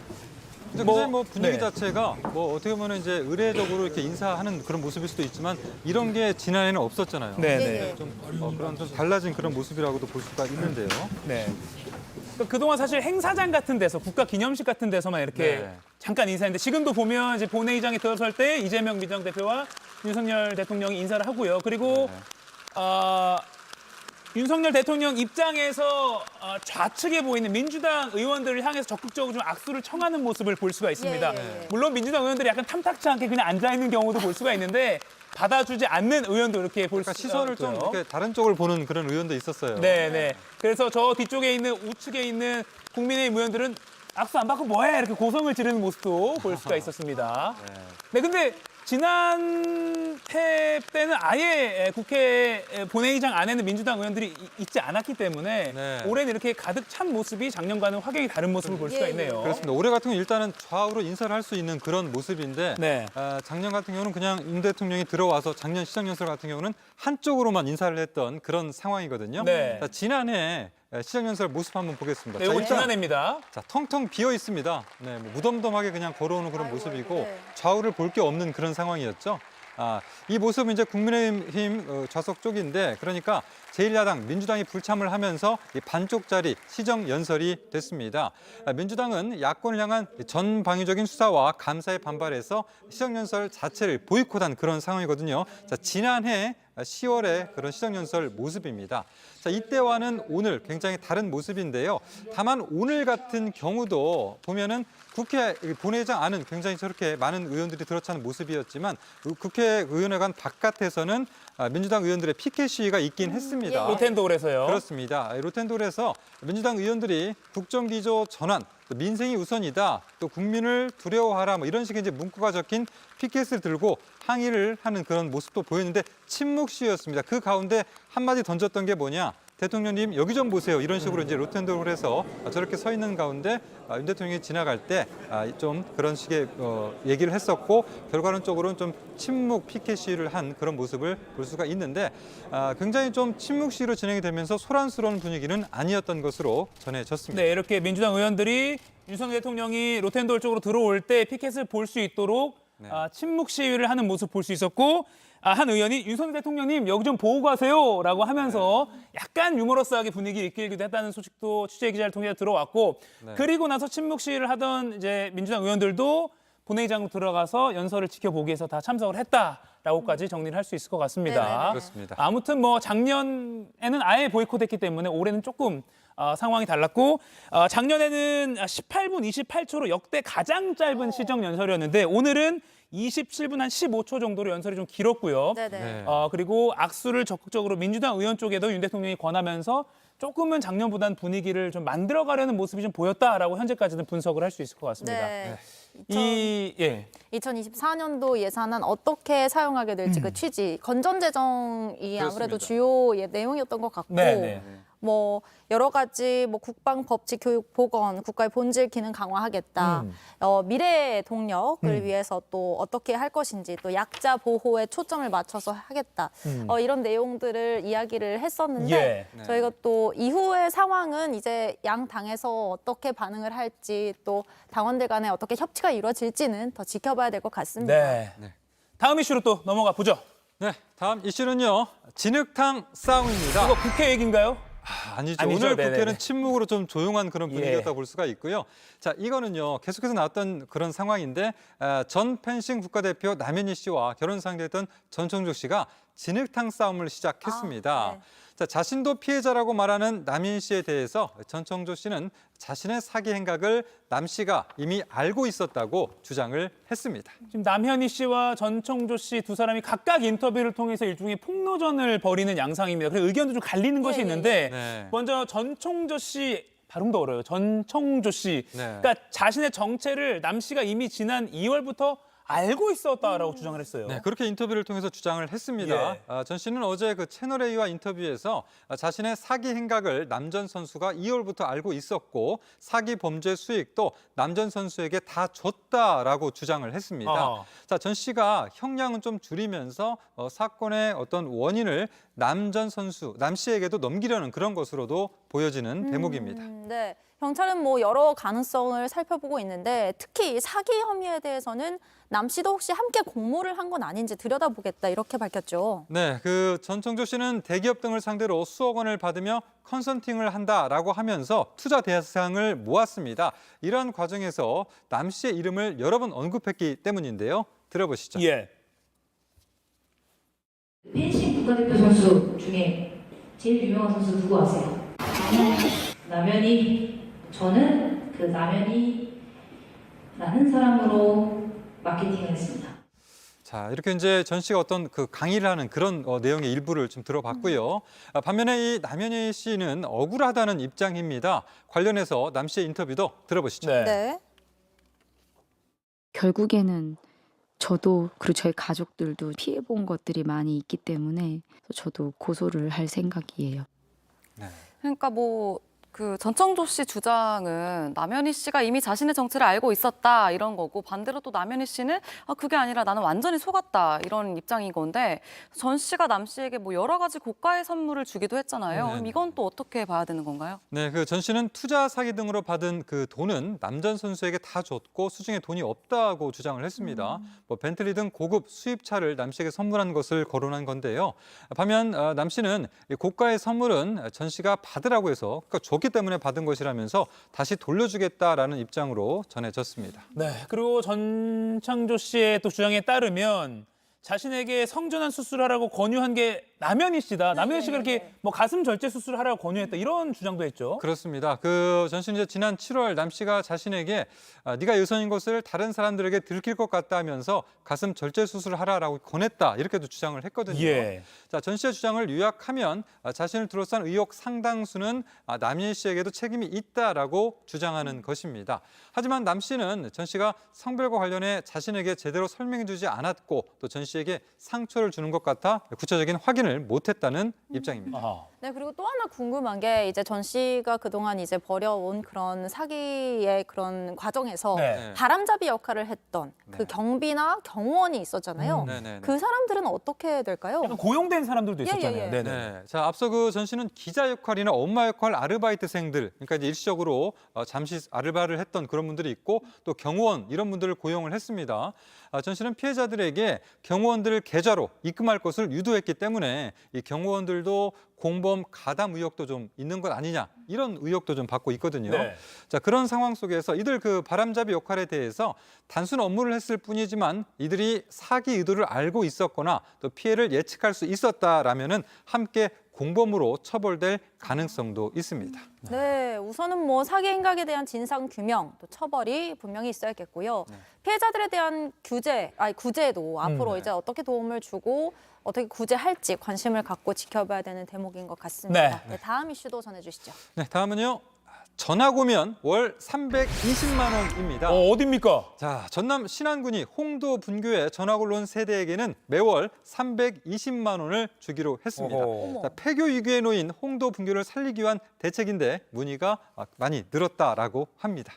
근데 뭐, 굉장히 분위기 네. 자체가 어떻게 보면 이제 의례적으로 이렇게 인사하는 그런 모습일 수도 있지만 이런 게 지난해는 없었잖아요. 네, 예, 네. 예. 좀 그런 좀 달라진 그런 모습이라고도 볼 수가 있는데요. 네. 그동안 사실 행사장 같은 데서 국가기념식 같은 데서만 이렇게 네. 잠깐 인사했는데 지금도 보면 이제 본회의장에 들어설 때 이재명 민주당 대표와 윤석열 대통령이 인사를 하고요. 그리고 윤석열 대통령 입장에서 좌측에 보이는 민주당 의원들을 향해서 적극적으로 좀 악수를 청하는 모습을 볼 수가 있습니다. 예. 물론 민주당 의원들이 약간 탐탁치 않게 그냥 앉아 있는 경우도 볼 수가 있는데 받아주지 않는 의원도 이렇게 볼 그러니까 수가 시선을 좀 있고요. 이렇게 다른 쪽을 보는 그런 의원도 있었어요. 네. 그래서 저 뒤쪽에 있는 우측에 있는 국민의힘 의원들은 악수 안 받고 뭐해 이렇게 고성을 지르는 모습도 볼 수가 있었습니다. 네, 근데 지난해 때는 아예 국회 본회의장 안에는 민주당 의원들이 있지 않았기 때문에 네. 올해는 이렇게 가득 찬 모습이 작년과는 확연히 다른 모습을 볼 수가 예, 예. 있네요. 그렇습니다. 올해 같은 경우 일단은 좌우로 인사를 할 수 있는 그런 모습인데 네. 작년 같은 경우는 그냥 윤 대통령이 들어와서 작년 시정연설 같은 경우는 한쪽으로만 인사를 했던 그런 상황이거든요. 네. 자, 지난해 시정연설 모습 한번 보겠습니다. 네, 자, 이거 일단 지난해입니다. 자, 텅텅 비어 있습니다. 네, 뭐 무덤덤하게 그냥 걸어오는 그런 아이고, 모습이고 네. 좌우를 볼 게 없는 그런 상황이었죠. 이 모습은 이제 국민의힘 좌석 쪽인데 그러니까 제1야당 민주당이 불참을 하면서 이 반쪽짜리 시정연설이 됐습니다. 민주당은 야권을 향한 전방위적인 수사와 감사에 반발해서 시정연설 자체를 보이콧한 그런 상황이거든요. 자, 지난해 10월에 그런 시정연설 모습입니다. 자, 이때와는 오늘 굉장히 다른 모습인데요. 다만 오늘 같은 경우도 보면은 국회 본회의장 안은 굉장히 저렇게 많은 의원들이 들어차는 모습이었지만 국회의원회관 바깥에서는 민주당 의원들의 피켓 시위가 있긴 했습니다. 로텐도울에서요. 그렇습니다. 로텐도울에서 민주당 의원들이 국정기조 전환, 또 민생이 우선이다, 또 국민을 두려워하라 뭐 이런 식의 이제 문구가 적힌 피켓을 들고 항의를 하는 그런 모습도 보였는데 침묵 시위였습니다. 그 가운데 한마디 던졌던 게 뭐냐? 대통령님 여기 좀 보세요. 이런 식으로 이제 로텐도를 해서 저렇게 서 있는 가운데 윤 대통령이 지나갈 때 좀 그런 식의 얘기를 했었고 결과론적으로는 좀 침묵 피켓 시위를 한 그런 모습을 볼 수가 있는데 굉장히 좀 침묵 시위로 진행이 되면서 소란스러운 분위기는 아니었던 것으로 전해졌습니다. 네, 이렇게 민주당 의원들이 윤석열 대통령이 로텐도어 쪽으로 들어올 때 피켓을 볼 수 있도록 침묵 시위를 하는 모습 볼 수 있었고 한 의원이 윤석열 대통령님 여기 좀 보고 가세요라고 하면서 약간 유머러스하게 분위기를 이끌기도 했다는 소식도 취재 기자를 통해 들어왔고 그리고 나서 침묵 시위를 하던 이제 민주당 의원들도 본회의장으로 들어가서 연설을 지켜보기 위해서 다 참석을 했다라고까지 정리를 할 수 있을 것 같습니다. 네네네. 그렇습니다. 아무튼 뭐 작년에는 아예 보이콧했기 때문에 올해는 조금 상황이 달랐고 작년에는 18분 28초로 역대 가장 짧은 시정 연설이었는데 오늘은 27분 한 15초 정도로 연설이 좀 길었고요. 네네. 네. 그리고 악수를 적극적으로 민주당 의원 쪽에도 윤 대통령이 권하면서 조금은 작년보다는 분위기를 좀 만들어가려는 모습이 좀 보였다라고 현재까지는 분석을 할 수 있을 것 같습니다. 네. 2024년도 예산안 어떻게 사용하게 될지 그 취지, 건전재정이 아무래도 그렇습니다. 주요 내용이었던 것 같고 네. 뭐 여러 가지 뭐 국방, 법치, 교육, 보건, 국가의 본질 기능 강화하겠다. 미래의 동력을 위해서 또 어떻게 할 것인지 또 약자 보호에 초점을 맞춰서 하겠다. 이런 내용들을 이야기를 했었는데 예. 저희가 또 이후의 상황은 이제 양 당에서 어떻게 반응을 할지 또 당원들 간에 어떻게 협치가 이루어질지는 더 지켜봐야 될 것 같습니다. 네. 다음 이슈로 또 넘어가 보죠. 네, 다음 이슈는요. 진흙탕 싸움입니다. 이거 국회 얘기인가요? 아니죠. 아니죠. 오늘 네네네. 국회는 침묵으로 좀 조용한 그런 분위기였다고 예. 볼 수가 있고요. 자, 이거는요. 계속해서 나왔던 그런 상황인데 전 펜싱 국가대표 남현희 씨와 결혼 상대했던 전청조 씨가 진흙탕 싸움을 시작했습니다. 네. 자, 자신도 피해자라고 말하는 남현희 씨에 대해서 전청조 씨는 자신의 사기 행각을 남 씨가 이미 알고 있었다고 주장을 했습니다. 지금 남현희 씨와 전청조 씨 두 사람이 각각 인터뷰를 통해서 일종의 폭로전을 벌이는 양상입니다. 그래서 의견도 좀 갈리는 것이 있는데 네. 먼저 전청조 씨 발음도 어려워요. 전청조 씨. 네. 그러니까 자신의 정체를 남 씨가 이미 지난 2월부터 알고 있었다라고 주장을 했어요. 네, 그렇게 인터뷰를 통해서 주장을 했습니다. 예. 전 씨는 어제 그 채널A와 인터뷰에서 자신의 사기 행각을 남전 선수가 2월부터 알고 있었고 사기 범죄 수익도 남전 선수에게 다 줬다라고 주장을 했습니다. 자, 전 씨가 형량은 좀 줄이면서 사건의 어떤 원인을 남 씨에게도 넘기려는 그런 것으로도 보여지는 대목입니다. 네. 경찰은 뭐 여러 가능성을 살펴보고 있는데 특히 사기 혐의에 대해서는 남 씨도 혹시 함께 공모를 한 건 아닌지 들여다보겠다 이렇게 밝혔죠. 네, 그 전청조 씨는 대기업 등을 상대로 수억 원을 받으며 컨설팅을 한다라고 하면서 투자 대상을 모았습니다. 이러한 과정에서 남 씨의 이름을 여러 번 언급했기 때문인데요. 들어보시죠. 예. 펜싱 국가대표 선수 중에 제일 유명한 선수 누구 아세요? 남현이. 저는 그 남현이라는 사람으로 마케팅을 했습니다. 자, 이렇게 이제 전 씨가 어떤 그 강의를 하는 그런 내용의 일부를 좀 들어봤고요. 반면에 이 남현희 씨는 억울하다는 입장입니다. 관련해서 남 씨의 인터뷰도 들어보시죠. 네. 네. 결국에는 저도 그리고 저희 가족들도 피해본 것들이 많이 있기 때문에 저도 고소를 할 생각이에요. 네. 그러니까 뭐 그 전청조 씨 주장은 남현희 씨가 이미 자신의 정체를 알고 있었다 이런 거고 반대로 또 남현희 씨는 그게 아니라 나는 완전히 속았다 이런 입장인 건데 전 씨가 남 씨에게 뭐 여러 가지 고가의 선물을 주기도 했잖아요. 그럼 이건 또 어떻게 봐야 되는 건가요? 네, 그 전 씨는 투자 사기 등으로 받은 그 돈은 남전 선수에게 다 줬고 수중에 돈이 없다고 주장을 했습니다. 뭐 벤틀리 등 고급 수입차를 남 씨에게 선물한 것을 거론한 건데요. 반면 남 씨는 이 고가의 선물은 전 씨가 받으라고 해서 그러니까 줬기 때문에 받은 것이라면서 다시 돌려주겠다라는 입장으로 전해졌습니다. 네. 그리고 전창조 씨의 또 주장에 따르면 자신에게 성전환 수술하라고 권유한 게 남현희 씨다. 남현희 씨가 이렇게 뭐 가슴 절제 수술을 하라고 권유했다. 이런 주장도 했죠. 그렇습니다. 그 전 씨는 이제 지난 7월 남 씨가 자신에게 네가 여성인 것을 다른 사람들에게 들킬 것 같다 하면서 가슴 절제 수술을 하라라고 권했다. 이렇게도 주장을 했거든요. 예. 자, 전 씨의 주장을 요약하면 자신을 둘러싼 의혹 상당수는 남현희 씨에게도 책임이 있다라고 주장하는 것입니다. 하지만 남 씨는 전 씨가 성별과 관련해 자신에게 제대로 설명해주지 않았고 또 전 씨에게 상처를 주는 것 같아 구체적인 확인을 못했다는 입장입니다. 아하. 네, 그리고 또 하나 궁금한 게 이제 전 씨가 그동안 이제 벌여온 그런 사기의 그런 과정에서 네. 바람잡이 역할을 했던 그 네. 경비나 경호원이 있었잖아요. 네네. 그 사람들은 어떻게 될까요? 약간 고용된 사람들도 예, 있었잖아요. 예, 예. 네네. 네. 자, 앞서 그 전 씨는 기자 역할이나 엄마 역할 아르바이트생들, 그러니까 이제 일시적으로 잠시 아르바이트를 했던 그런 분들이 있고 또 경호원 이런 분들을 고용을 했습니다. 전 씨는 피해자들에게 경호원들을 계좌로 입금할 것을 유도했기 때문에 이 경호원들도 공범 가담 의혹도 좀 있는 것 아니냐 이런 의혹도 좀 받고 있거든요. 네. 자, 그런 상황 속에서 이들 그 바람잡이 역할에 대해서 단순 업무를 했을 뿐이지만 이들이 사기 의도를 알고 있었거나 또 피해를 예측할 수 있었다라면은 함께 공범으로 처벌될 가능성도 있습니다. 네, 우선은 뭐 사기 행각에 대한 진상 규명, 또 처벌이 분명히 있어야겠고요. 피해자들에 대한 구제도 앞으로 이제 어떻게 도움을 주고 어떻게 구제할지 관심을 갖고 지켜봐야 되는 대목인 것 같습니다. 네, 다음 이슈도 전해주시죠. 네, 다음은요. 전학 오면 월 320만 원입니다. 어디입니까? 자, 전남 신안군이 홍도 분교에 전학을 온 세대에게는 매월 320만 원을 주기로 했습니다. 어허. 자, 폐교 위기에 놓인 홍도 분교를 살리기 위한 대책인데 문의가 많이 늘었다라고 합니다.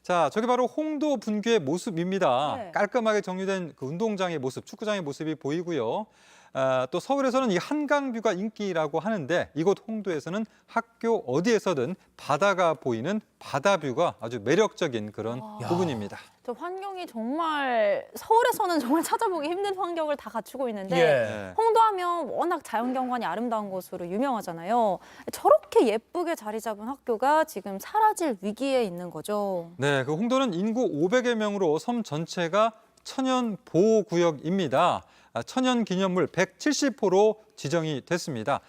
자, 저게 바로 홍도 분교의 모습입니다. 네. 깔끔하게 정리된 그 운동장의 모습, 축구장의 모습이 보이고요. 또 서울에서는 이 한강뷰가 인기라고 하는데 이곳 홍도에서는 학교 어디에서든 바다가 보이는 바다뷰가 아주 매력적인 그런 부분입니다. 저 환경이 정말 서울에서는 정말 찾아보기 힘든 환경을 다 갖추고 있는데 예. 홍도하면 워낙 자연경관이 아름다운 곳으로 유명하잖아요. 저렇게 예쁘게 자리 잡은 학교가 지금 사라질 위기에 있는 거죠. 네, 그 홍도는 인구 500여 명으로 섬 전체가 천연 보호구역입니다. 천연 기념물 170호로 지정이 됐습니다.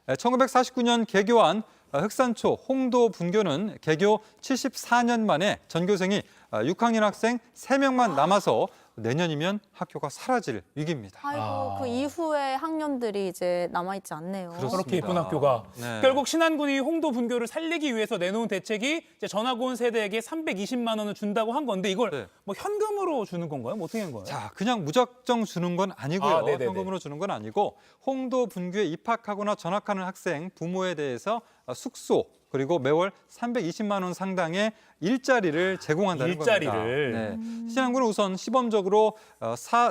1949년 개교한 흑산초 홍도 분교는 개교 74년 만에 전교생이 6학년 학생 3명만 남아서 내년이면 학교가 사라질 위기입니다. 아이고, 그 이후에 학년들이 이제 남아있지 않네요. 그렇게 예쁜 학교가. 네. 결국 신안군이 홍도 분교를 살리기 위해서 내놓은 대책이 이제 전학 온 세대에게 320만 원을 준다고 한 건데 이걸 네. 뭐 현금으로 주는 건가요? 뭐 어떻게 한 거예요? 자, 그냥 무작정 주는 건 아니고요. 네네네. 현금으로 주는 건 아니고 홍도 분교에 입학하거나 전학하는 학생 부모에 대해서 숙소 그리고 매월 320만 원 상당의 일자리를 제공한다는 일자리를. 겁니다. 네. 신안군은 우선 시범적으로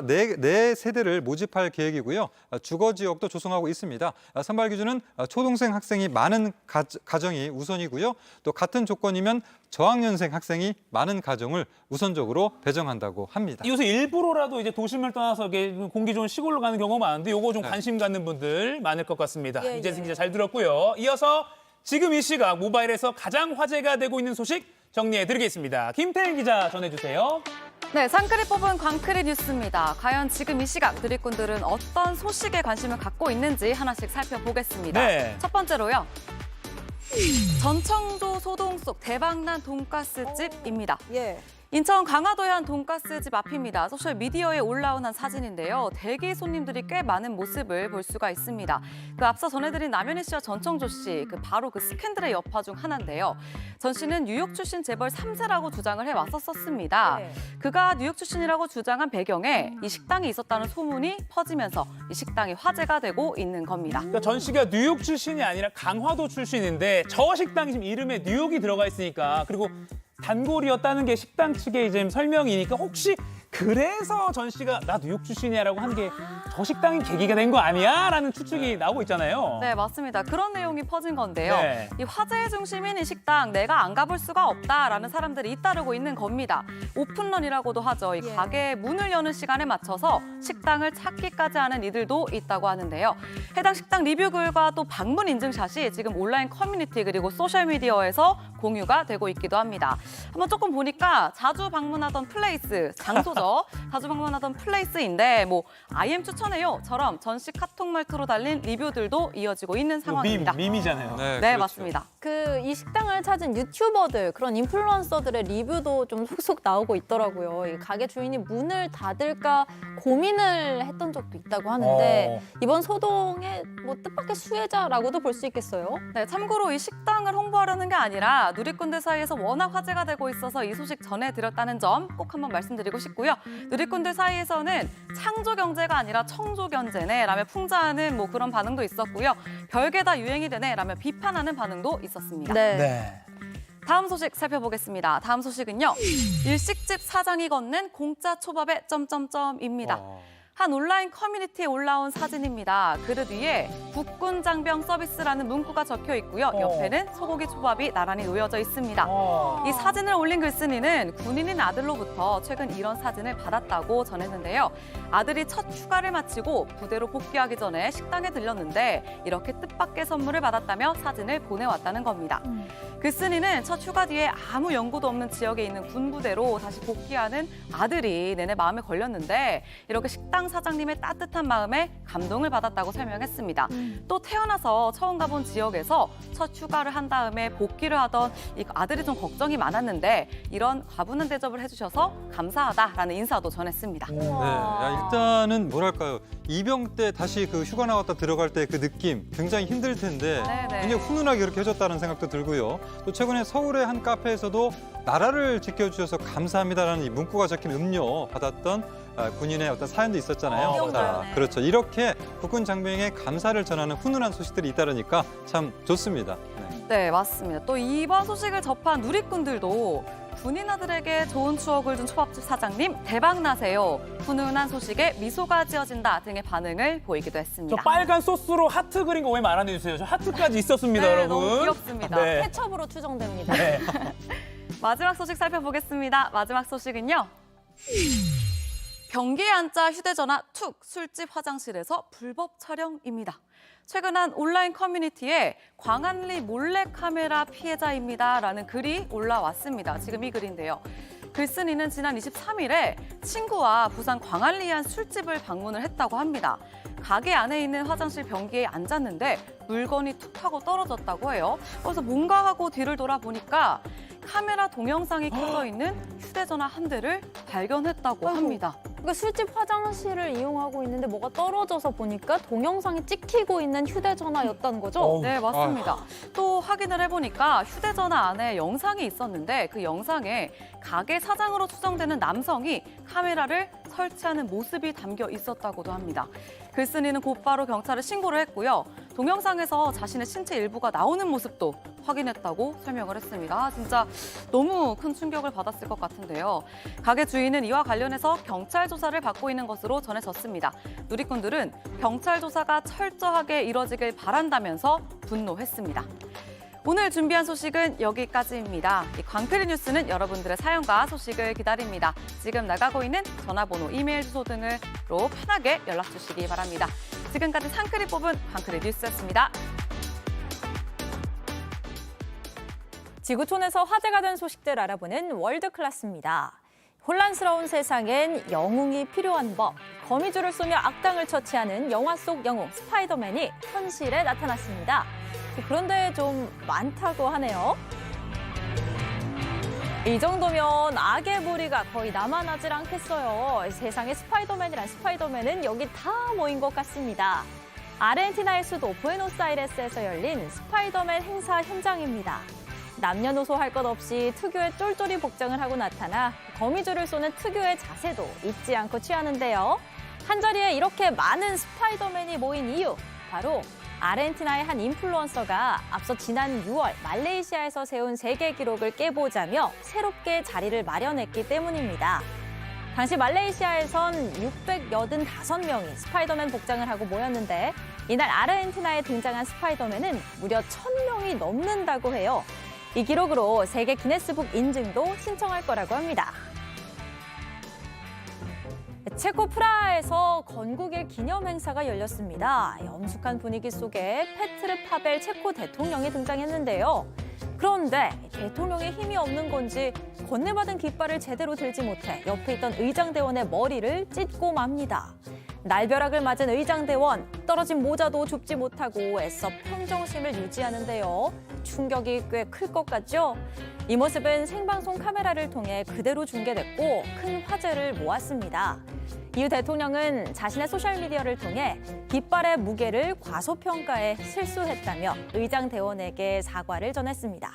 네 세대를 모집할 계획이고요. 주거 지역도 조성하고 있습니다. 선발 기준은 초동생 학생이 많은 가정이 우선이고요. 또 같은 조건이면 저학년생 학생이 많은 가정을 우선적으로 배정한다고 합니다. 요새 일부러라도 이제 도심을 떠나서 이게 공기 좋은 시골로 가는 경우가 많은데 요거 좀 네. 관심 갖는 분들 많을 것 같습니다. 예, 이재승 예. 기자 잘 들었고요. 이어서 지금 이 시각 모바일에서 가장 화제가 되고 있는 소식 정리해드리겠습니다. 김태일 기자 전해주세요. 네, 상크리 뽑은 광크리 뉴스입니다. 과연 지금 이 시각 누리꾼들은 어떤 소식에 관심을 갖고 있는지 하나씩 살펴보겠습니다. 네. 첫 번째로요. 전청조 소동 속 대박난 돈가스집입니다. 예. 인천 강화도의 한 돈가스집 앞입니다. 소셜미디어에 올라온 한 사진인데요. 대기 손님들이 꽤 많은 모습을 볼 수가 있습니다. 그 앞서 전해드린 남현희 씨와 전청조 씨, 바로 그 스캔들의 여파 중 하나인데요. 전 씨는 뉴욕 출신 재벌 3세라고 주장을 해왔었습니다. 네. 그가 뉴욕 출신이라고 주장한 배경에 이 식당이 있었다는 소문이 퍼지면서 이 식당이 화제가 되고 있는 겁니다. 그러니까 전 씨가 뉴욕 출신이 아니라 강화도 출신인데 저 식당이 지금 이름에 뉴욕이 들어가 있으니까 그리고 단골이었다는 게 식당 측의 이제 설명이니까 혹시 그래서 전 씨가 나 뉴욕 출신이야라고 한 게 저 식당이 계기가 된 거 아니야? 라는 추측이 나오고 있잖아요. 네, 맞습니다. 그런 내용이 퍼진 건데요. 네. 이 화제의 중심인 이 식당, 내가 안 가볼 수가 없다라는 사람들이 잇따르고 있는 겁니다. 오픈런이라고도 하죠. 이 예. 가게의 문을 여는 시간에 맞춰서 식당을 찾기까지 하는 이들도 있다고 하는데요. 해당 식당 리뷰글과 또 방문 인증샷이 지금 온라인 커뮤니티 그리고 소셜미디어에서 공유가 되고 있기도 합니다. 한번 조금 보니까 자주 방문하던 플레이스, 장소죠. 자주 방문하던 플레이스인데 뭐 IM 추천해요처럼 전시 카톡 말투로 달린 리뷰들도 이어지고 있는 상황입니다. 밈이잖아요. 네, 그렇죠. 맞습니다. 이 식당을 찾은 유튜버들, 그런 인플루언서들의 리뷰도 좀 속속 나오고 있더라고요. 이 가게 주인이 문을 닫을까 고민을 했던 적도 있다고 하는데 이번 소동의 뭐 뜻밖의 수혜자라고도 볼 수 있겠어요. 네, 참고로 이 식당을 홍보하려는 게 아니라 누리꾼들 사이에서 워낙 화제가 되고 있어서 이 소식 전해드렸다는 점 꼭 한번 말씀드리고 싶고요. 누리꾼들 사이에서는 창조 경제가 아니라 청조 경제네 라며 풍자하는 뭐 그런 반응도 있었고요. 별게 다 유행이 되네 라며 비판하는 반응도 있었습니다. 네. 다음 소식 살펴보겠습니다. 다음 소식은요. 일식집 사장이 건넨 공짜 초밥에 점점점입니다. 한 온라인 커뮤니티에 올라온 사진입니다. 그릇 위에 국군 장병 서비스라는 문구가 적혀 있고요. 옆에는 소고기 초밥이 나란히 놓여져 있습니다. 이 사진을 올린 글쓴이는 군인인 아들로부터 최근 이런 사진을 받았다고 전했는데요. 아들이 첫 휴가를 마치고 부대로 복귀하기 전에 식당에 들렸는데 이렇게 뜻밖의 선물을 받았다며 사진을 보내왔다는 겁니다. 글쓴이는 첫 휴가 뒤에 아무 연고도 없는 지역에 있는 군부대로 다시 복귀하는 아들이 내내 마음에 걸렸는데 이렇게 식당 사장님의 따뜻한 마음에 감동을 받았다고 설명했습니다. 또 태어나서 처음 가본 지역에서 첫 휴가를 한 다음에 복귀를 하던 이 아들이 좀 걱정이 많았는데 이런 가부는 대접을 해주셔서 감사하다라는 인사도 전했습니다. 네, 일단은 뭐랄까요. 이병 때 다시 그 휴가 나왔다 들어갈 때 그 느낌 굉장히 힘들 텐데 굉장히 훈훈하게 이렇게 해줬다는 생각도 들고요. 또 최근에 서울의 한 카페에서도 나라를 지켜주셔서 감사합니다라는 이 문구가 적힌 음료 받았던 군인의 어떤 사연도 있었잖아요. 그렇죠. 이렇게 국군 장병에 감사를 전하는 훈훈한 소식들이 잇따르니까 참 좋습니다. 네, 맞습니다. 또 이번 소식을 접한 누리꾼들도 군인 아들에게 좋은 추억을 준 초밥집 사장님 대박 나세요. 훈훈한 소식에 미소가 지어진다 등의 반응을 보이기도 했습니다. 저 빨간 소스로 하트 그린 거 왜 말 안 해주세요? 저 하트까지 있었습니다, 네, 여러분. 너무 귀엽습니다. 네. 케첩으로 추정됩니다. 네. 마지막 소식 살펴보겠습니다. 마지막 소식은요. 변기에 앉아 휴대전화 툭 술집 화장실에서 불법 촬영입니다. 최근 한 온라인 커뮤니티에 광안리 몰래카메라 피해자입니다라는 글이 올라왔습니다. 지금 이 글인데요. 글쓴이는 지난 23일에 친구와 부산 광안리의 한 술집을 방문을 했다고 합니다. 가게 안에 있는 화장실 변기에 앉았는데 물건이 툭 하고 떨어졌다고 해요. 그래서 뭔가 하고 뒤를 돌아보니까 카메라 동영상이 켜져 있는 휴대전화 한 대를 발견했다고 합니다. 그러니까 술집 화장실을 이용하고 있는데 뭐가 떨어져서 보니까 동영상이 찍히고 있는 휴대전화였다는 거죠? 네, 맞습니다. 또 확인을 해보니까 휴대전화 안에 영상이 있었는데 그 영상에 가게 사장으로 추정되는 남성이 카메라를 설치하는 모습이 담겨 있었다고도 합니다. 글쓴이는 곧바로 경찰에 신고를 했고요. 동영상에서 자신의 신체 일부가 나오는 모습도 확인했다고 설명을 했습니다. 진짜 너무 큰 충격을 받았을 것 같은데요. 가게 주인은 이와 관련해서 경찰 조사를 받고 있는 것으로 전해졌습니다. 누리꾼들은 경찰 조사가 철저하게 이뤄지길 바란다면서 분노했습니다. 오늘 준비한 소식은 여기까지입니다. 이 광클리 뉴스는 여러분들의 사연과 소식을 기다립니다. 지금 나가고 있는 전화번호, 이메일 주소 등으로 편하게 연락 주시기 바랍니다. 지금까지 상클이 뽑은 광클리 뉴스였습니다. 지구촌에서 화제가 된 소식들 알아보는 월드클래스입니다. 혼란스러운 세상엔 영웅이 필요한 법. 거미줄을 쏘며 악당을 처치하는 영화 속 영웅 스파이더맨이 현실에 나타났습니다. 그런데 좀 많다고 하네요. 이 정도면 악의 무리가 거의 남아나질 않겠어요. 세상에 스파이더맨이란 스파이더맨은 여기 다 모인 것 같습니다. 아르헨티나의 수도 부에노스아이레스에서 열린 스파이더맨 행사 현장입니다. 남녀노소 할 것 없이 특유의 쫄쫄이 복장을 하고 나타나 거미줄을 쏘는 특유의 자세도 잊지 않고 취하는데요. 한자리에 이렇게 많은 스파이더맨이 모인 이유, 바로 아르헨티나의 한 인플루언서가 앞서 지난 6월 말레이시아에서 세운 세계 기록을 깨보자며 새롭게 자리를 마련했기 때문입니다. 당시 말레이시아에선 685명이 스파이더맨 복장을 하고 모였는데 이날 아르헨티나에 등장한 스파이더맨은 무려 1000명이 넘는다고 해요. 이 기록으로 세계 기네스북 인증도 신청할 거라고 합니다. 체코 프라하에서 건국일 기념 행사가 열렸습니다. 엄숙한 분위기 속에 페트르 파벨 체코 대통령이 등장했는데요. 그런데 대통령의 힘이 없는 건지 건네받은 깃발을 제대로 들지 못해 옆에 있던 의장대원의 머리를 찢고 맙니다. 날벼락을 맞은 의장대원, 떨어진 모자도 줍지 못하고 애써 평정심을 유지하는데요. 충격이 꽤 클 것 같죠? 이 모습은 생방송 카메라를 통해 그대로 중계됐고 큰 화제를 모았습니다. 이후 대통령은 자신의 소셜미디어를 통해 깃발의 무게를 과소평가해 실수했다며 의장대원에게 사과를 전했습니다.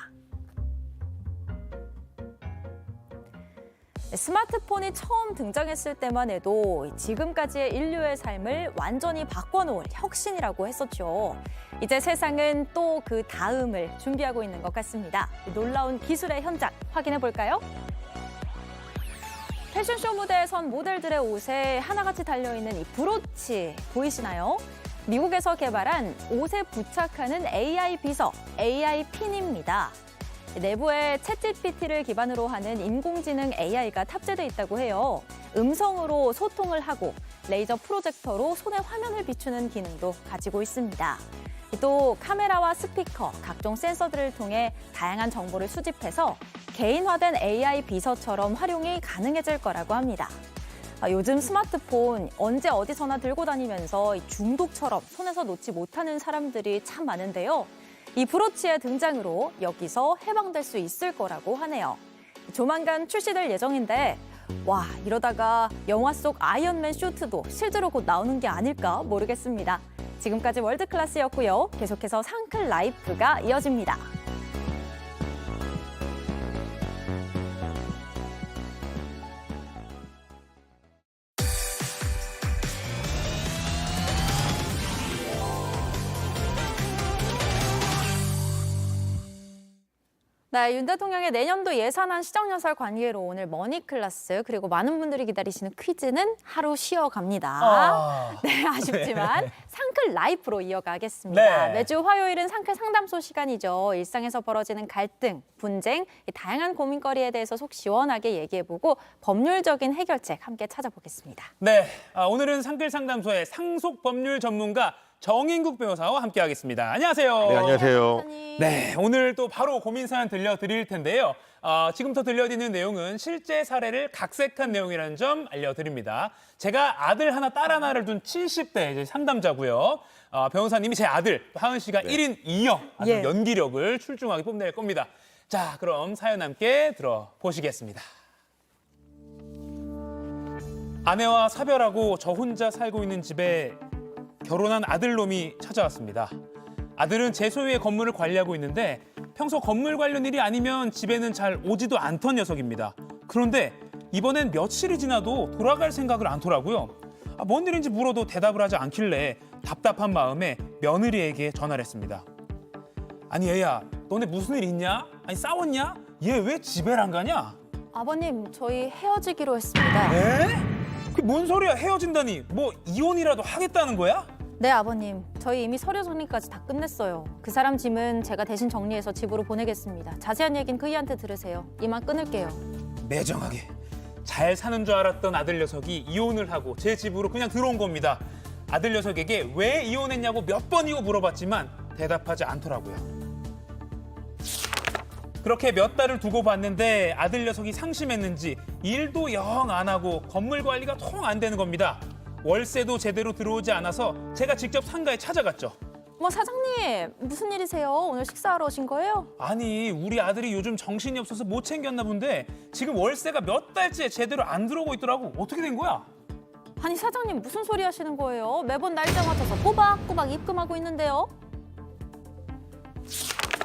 스마트폰이 처음 등장했을 때만 해도 지금까지의 인류의 삶을 완전히 바꿔놓을 혁신이라고 했었죠. 이제 세상은 또 그 다음을 준비하고 있는 것 같습니다. 놀라운 기술의 현장 확인해 볼까요? 패션쇼 무대에 선 모델들의 옷에 하나같이 달려있는 이 브로치 보이시나요? 미국에서 개발한 옷에 부착하는 AI 비서, AI 핀입니다. 내부에 챗GPT를 기반으로 하는 인공지능 AI가 탑재돼 있다고 해요. 음성으로 소통을 하고 레이저 프로젝터로 손의 화면을 비추는 기능도 가지고 있습니다. 또 카메라와 스피커, 각종 센서들을 통해 다양한 정보를 수집해서 개인화된 AI 비서처럼 활용이 가능해질 거라고 합니다. 요즘 스마트폰 언제 어디서나 들고 다니면서 중독처럼 손에서 놓지 못하는 사람들이 참 많은데요. 이 브로치의 등장으로 여기서 해방될 수 있을 거라고 하네요. 조만간 출시될 예정인데 와, 이러다가 영화 속 아이언맨 슈트도 실제로 곧 나오는 게 아닐까 모르겠습니다. 지금까지 월드클래스였고요. 계속해서 상클 라이프가 이어집니다. 네, 윤 대통령의 내년도 예산안 시정연설 관계로 오늘 머니클래스 그리고 많은 분들이 기다리시는 퀴즈는 하루 쉬어갑니다. 네, 아쉽지만 상클 라이프로 이어가겠습니다. 네. 매주 화요일은 상클 상담소 시간이죠. 일상에서 벌어지는 갈등, 분쟁, 다양한 고민거리에 대해서 속 시원하게 얘기해보고 법률적인 해결책 함께 찾아보겠습니다. 네, 오늘은 상클 상담소의 상속 법률 전문가 정인국 변호사와 함께하겠습니다. 안녕하세요. 네, 안녕하세요. 네, 오늘 또 바로 고민 사연 들려드릴 텐데요. 지금부터 들려드리는 내용은 실제 사례를 각색한 내용이라는 점 알려드립니다. 제가 아들 하나, 딸 하나를 둔 70대 이제 상담자고요. 변호사님이 제 아들 하은 씨가 1인 2역 아주 예. 연기력을 출중하게 뽐낼 겁니다. 자, 그럼 사연 함께 들어보시겠습니다. 아내와 사별하고 저 혼자 살고 있는 집에 결혼한 아들놈이 찾아왔습니다. 아들은 제 소유의 건물을 관리하고 있는데 평소 건물 관련 일이 아니면 집에는 잘 오지도 않던 녀석입니다. 그런데 이번엔 며칠이 지나도 돌아갈 생각을 않더라고요. 뭔 일인지 물어도 대답을 하지 않길래 답답한 마음에 며느리에게 전화를 했습니다. 아니 얘야, 너네 무슨 일 있냐? 아니 싸웠냐? 얘 왜 집에 안 가냐? 아버님, 저희 헤어지기로 했습니다. 에? 그게 뭔 소리야, 헤어진다니. 뭐 이혼이라도 하겠다는 거야? 네, 아버님. 저희 이미 서류 정리까지 다 끝냈어요. 그 사람 짐은 제가 대신 정리해서 집으로 보내겠습니다. 자세한 얘기는 그이한테 들으세요. 이만 끊을게요. 매정하게 잘 사는 줄 알았던 아들 녀석이 이혼을 하고 제 집으로 그냥 들어온 겁니다. 아들 녀석에게 왜 이혼했냐고 몇 번이고 물어봤지만 대답하지 않더라고요. 그렇게 몇 달을 두고 봤는데 아들 녀석이 상심했는지 일도 영 안 하고 건물 관리가 통 안 되는 겁니다. 월세도 제대로 들어오지 않아서 제가 직접 상가에 찾아갔죠. 사장님, 무슨 일이세요? 오늘 식사하러 오신 거예요? 아니, 우리 아들이 요즘 정신이 없어서 못 챙겼나 본데 지금 월세가 몇 달째 제대로 안 들어오고 있더라고. 어떻게 된 거야? 아니, 사장님 무슨 소리 하시는 거예요? 매번 날짜 맞춰서 꼬박꼬박 입금하고 있는데요.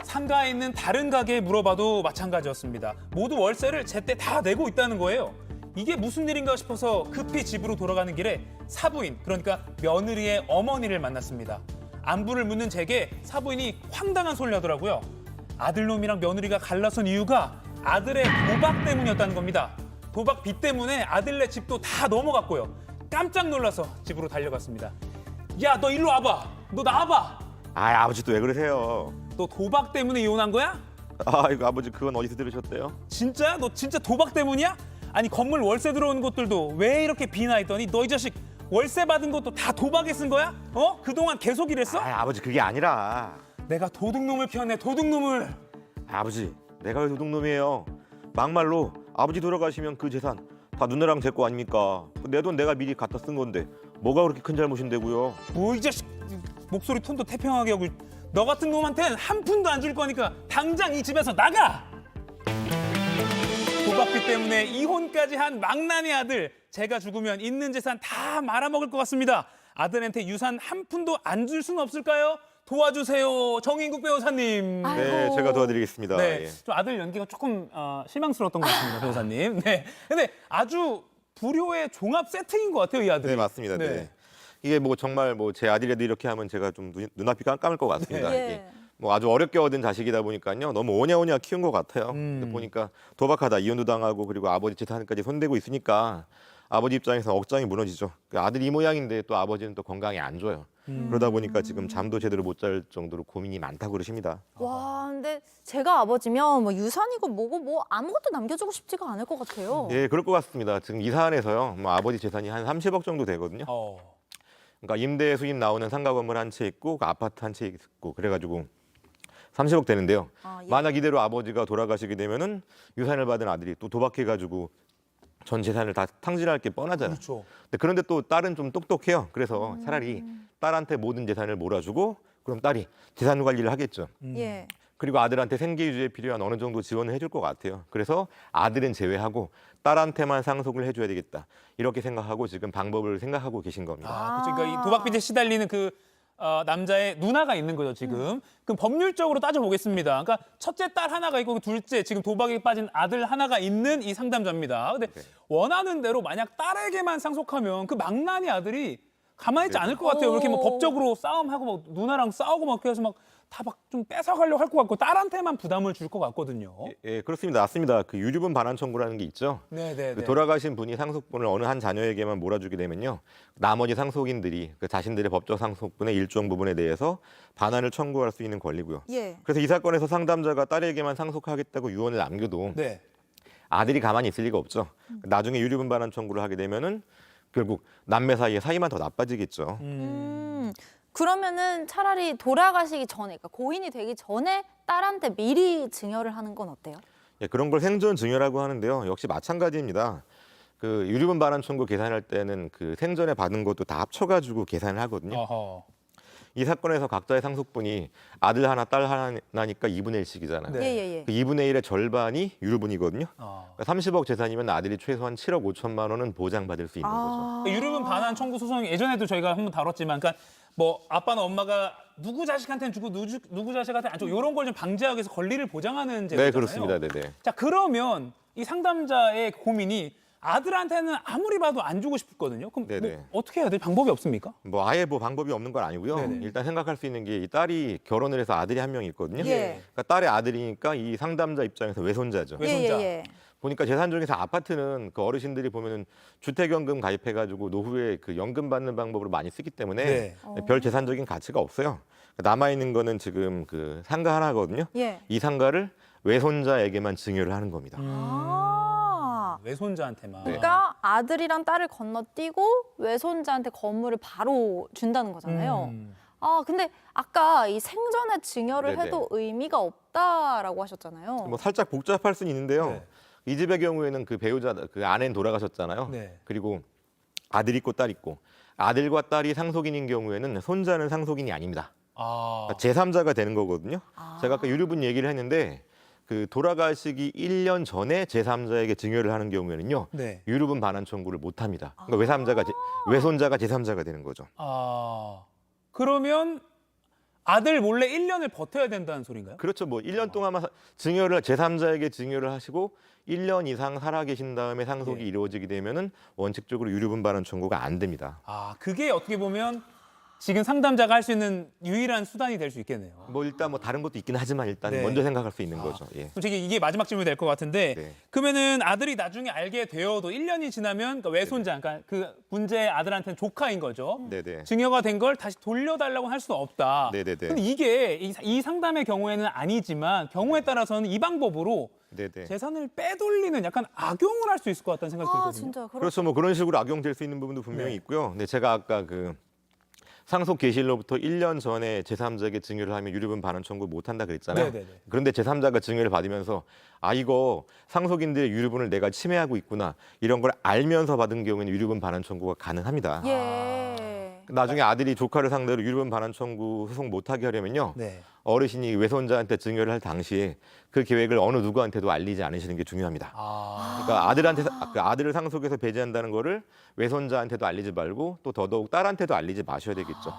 상가에 있는 다른 가게에 물어봐도 마찬가지였습니다. 모두 월세를 제때 다 내고 있다는 거예요. 이게 무슨 일인가 싶어서 급히 집으로 돌아가는 길에 사부인, 그러니까 며느리의 어머니를 만났습니다. 안부를 묻는 제게 사부인이 황당한 소리를 하더라고요. 아들놈이랑 며느리가 갈라선 이유가 아들의 도박 때문이었다는 겁니다. 도박 빚 때문에 아들네 집도 다 넘어갔고요. 깜짝 놀라서 집으로 달려갔습니다. 야, 너 일로 와봐. 너 나와봐. 아버지 또 왜 그러세요? 너 도박 때문에 이혼한 거야? 아이고 아버지 그건 어디서 들으셨대요? 진짜? 너 진짜 도박 때문이야? 아니 건물 월세 들어오는 것들도 왜 이렇게 비나했더니 너 이 자식 월세 받은 것도 다 도박에 쓴 거야? 그동안 계속 이랬어? 아버지 그게 아니라 내가 도둑놈을 키웠네, 도둑놈을. 아버지 내가 왜 도둑놈이에요? 막말로 아버지 돌아가시면 그 재산 다 누나랑 제 거 아닙니까? 내 돈 내가 미리 갖다 쓴 건데 뭐가 그렇게 큰 잘못인데고요? 뭐 이 자식 목소리 톤도 태평하게 하고 너 같은 놈한테는 한 푼도 안 줄 거니까 당장 이 집에서 나가! 도박비 때문에 이혼까지 한 망나니 아들. 제가 죽으면 있는 재산 다 말아먹을 것 같습니다. 아들한테 유산 한 푼도 안 줄 수는 없을까요? 도와주세요, 정인국 변호사님. 네, 제가 도와드리겠습니다. 네, 예. 좀 아들 연기가 조금 실망스러웠던 것 같습니다, 변호사님. 네, 근데 아주 불효의 종합 세트인 것 같아요, 이 아들이. 네, 맞습니다. 네. 이게 뭐 정말 뭐 제 아들이라도 이렇게 하면 제가 좀 눈앞이 깜깜할 것 같습니다. 네. 이게 뭐 아주 어렵게 얻은 자식이다 보니까요. 너무 오냐오냐 키운 것 같아요. 근데 보니까 도박하다 이혼도 당하고 그리고 아버지 재산까지 손대고 있으니까 아버지 입장에서 억장이 무너지죠. 그 아들이 이 모양인데 또 아버지는 또 건강이 안 좋아요. 그러다 보니까 지금 잠도 제대로 못 잘 정도로 고민이 많다고 그러십니다. 와, 근데 제가 아버지면 뭐 유산이고 뭐고 뭐 아무것도 남겨주고 싶지가 않을 것 같아요. 예, 그럴 것 같습니다. 지금 이 사안에서요. 뭐 아버지 재산이 한 30억 정도 되거든요. 그러니까 임대 수입 나오는 상가 건물 한 채 있고 그 아파트 한 채 있고 그래가지고 30억 되는데요. 예. 만약 이대로 아버지가 돌아가시게 되면은 유산을 받은 아들이 또 도박해가지고 전 재산을 다 탕진할 게 뻔하잖아요. 그렇죠. 근데 그런데 또 딸은 좀 똑똑해요. 그래서 차라리 딸한테 모든 재산을 몰아주고 그럼 딸이 재산 관리를 하겠죠. 예. 그리고 아들한테 생계 유지에 필요한 어느 정도 지원을 해줄 것 같아요. 그래서 아들은 제외하고 딸한테만 상속을 해줘야 되겠다. 이렇게 생각하고 지금 방법을 생각하고 계신 겁니다. 아, 그렇죠. 그러니까 이 도박빚에 시달리는 그 남자의 누나가 있는 거죠, 지금. 그럼 법률적으로 따져보겠습니다. 그러니까 첫째 딸 하나가 있고 둘째 지금 도박에 빠진 아들 하나가 있는 이 상담자입니다. 근데 네. 원하는 대로 만약 딸에게만 상속하면 그 망나니 아들이 가만히 있지 네. 않을 것 같아요. 그렇게 뭐 오. 법적으로 싸움하고 막 누나랑 싸우고 막 그래서 막 다 막 좀 뺏어가려고 할 것 같고 딸한테만 부담을 줄 것 같거든요. 예, 그렇습니다. 맞습니다. 그 유류분 반환 청구라는 게 있죠. 네네. 그 돌아가신 분이 상속분을 어느 한 자녀에게만 몰아주게 되면요. 나머지 상속인들이 그 자신들의 법적 상속분의 일정 부분에 대해서 반환을 청구할 수 있는 권리고요. 예. 그래서 이 사건에서 상담자가 딸에게만 상속하겠다고 유언을 남겨도 네. 아들이 가만히 있을 리가 없죠. 나중에 유류분 반환 청구를 하게 되면은 결국 남매 사이의 사이만 더 나빠지겠죠. 그러면은 차라리 돌아가시기 전에, 그러니까 고인이 되기 전에 딸한테 미리 증여를 하는 건 어때요? 예, 그런 걸 생존 증여라고 하는데요. 역시 마찬가지입니다. 그 유류분 반환 청구 계산할 때는 그 생전에 받은 것도 다 합쳐가지고 계산을 하거든요. 어허. 이 사건에서 각자의 상속분이 아들 하나, 딸 하나니까 2분의 1씩이잖아요. 네. 예예예. 그 2분의 1의 절반이 유류분이거든요. 어. 그러니까 30억 재산이면 아들이 최소한 7억 5천만 원은 보장받을 수 있는 거죠. 유류분 반환 청구 소송이 예전에도 저희가 한번 다뤘지만, 그러니까 뭐 아빠나 엄마가 누구 자식한테는 주고 누구 자식한테는 안 주고 이런 걸 좀 방지하기 위해서 권리를 보장하는 제도잖아요. 네, 그렇습니다. 네네. 자, 그러면 이 상담자의 고민이 아들한테는 아무리 봐도 안 주고 싶거든요. 그럼 뭐 네네. 어떻게 해야 돼? 방법이 없습니까? 뭐 아예 뭐 방법이 없는 건 아니고요. 네네. 일단 생각할 수 있는 게 이 딸이 결혼을 해서 아들이 한 명 있거든요. 예. 그러니까 딸의 아들이니까 이 상담자 입장에서 외손자죠. 외손자. 예예예. 보니까 재산 중에서 아파트는 그 어르신들이 보면은 주택연금 가입해가지고 노후에 그 연금 받는 방법으로 많이 쓰기 때문에 네. 별 재산적인 가치가 없어요. 남아 있는 거는 지금 그 상가 하나거든요. 예. 이 상가를 외손자에게만 증여를 하는 겁니다. 아. 외손자한테만. 네. 그러니까 아들이랑 딸을 건너뛰고 외손자한테 건물을 바로 준다는 거잖아요. 아, 근데 아까 이 생전에 증여를 네네. 해도 의미가 없다라고 하셨잖아요. 뭐 살짝 복잡할 수는 있는데요. 네. 이 집의 경우에는 그 배우자, 그 아내는 돌아가셨잖아요. 네. 그리고 아들 있고 딸 있고 아들과 딸이 상속인인 경우에는 손자는 상속인이 아닙니다. 아. 그러니까 제3자가 되는 거거든요. 제가 아까 유류분 얘기를 했는데 그 돌아가시기 1년 전에 제3자에게 증여를 하는 경우에는요. 네. 유류분 반환 청구를 못 합니다. 그러니까 외손자가 제3자가 되는 거죠. 아. 그러면 아들 몰래 1년을 버텨야 된다는 소린가요? 그렇죠. 뭐 1년 동안만 증여를 제3자에게 증여를 하시고 1년 이상 살아 계신 다음에 상속이 예. 이루어지게 되면은 원칙적으로 유류분 반환 청구가 안 됩니다. 아, 그게 어떻게 보면 지금 상담자가 할 수 있는 유일한 수단이 될 수 있겠네요. 뭐 일단 뭐 다른 것도 있긴 하지만 일단 네. 먼저 생각할 수 있는 거죠. 예. 솔직히 이게 마지막 질문이 될 것 같은데, 네. 그러면은 아들이 나중에 알게 되어도 1년이 지나면 그러니까 외손자, 그러니까 그 문제의 아들한테는 조카인 거죠. 네네. 증여가 된 걸 다시 돌려달라고 할 수는 없다. 네네네. 근데 이게 이 상담의 경우에는 아니지만 경우에 따라서는 이 방법으로 네네. 재산을 빼돌리는 약간 악용을 할 수 있을 것 같다는 생각이 아, 들거든요. 진짜 그렇죠. 뭐 그런 식으로 악용될 수 있는 부분도 분명히 네. 있고요. 근데 제가 아까 그 상속 개시일로부터 1년 전에 제3자에게 증여를 하면 유류분 반환 청구 못 한다 그랬잖아요. 네네네. 그런데 제3자가 증여를 받으면서 아 이거 상속인들의 유류분을 내가 침해하고 있구나 이런 걸 알면서 받은 경우에는 유류분 반환 청구가 가능합니다. 예. 나중에 아들이 조카를 상대로 유류분 반환 청구 소송 못하게 하려면요. 네. 어르신이 외손자한테 증여를 할 당시에 그 계획을 어느 누구한테도 알리지 않으시는 게 중요합니다. 그러니까 아들을 상속해서 배제한다는 거를 외손자한테도 알리지 말고 또 더더욱 딸한테도 알리지 마셔야 되겠죠.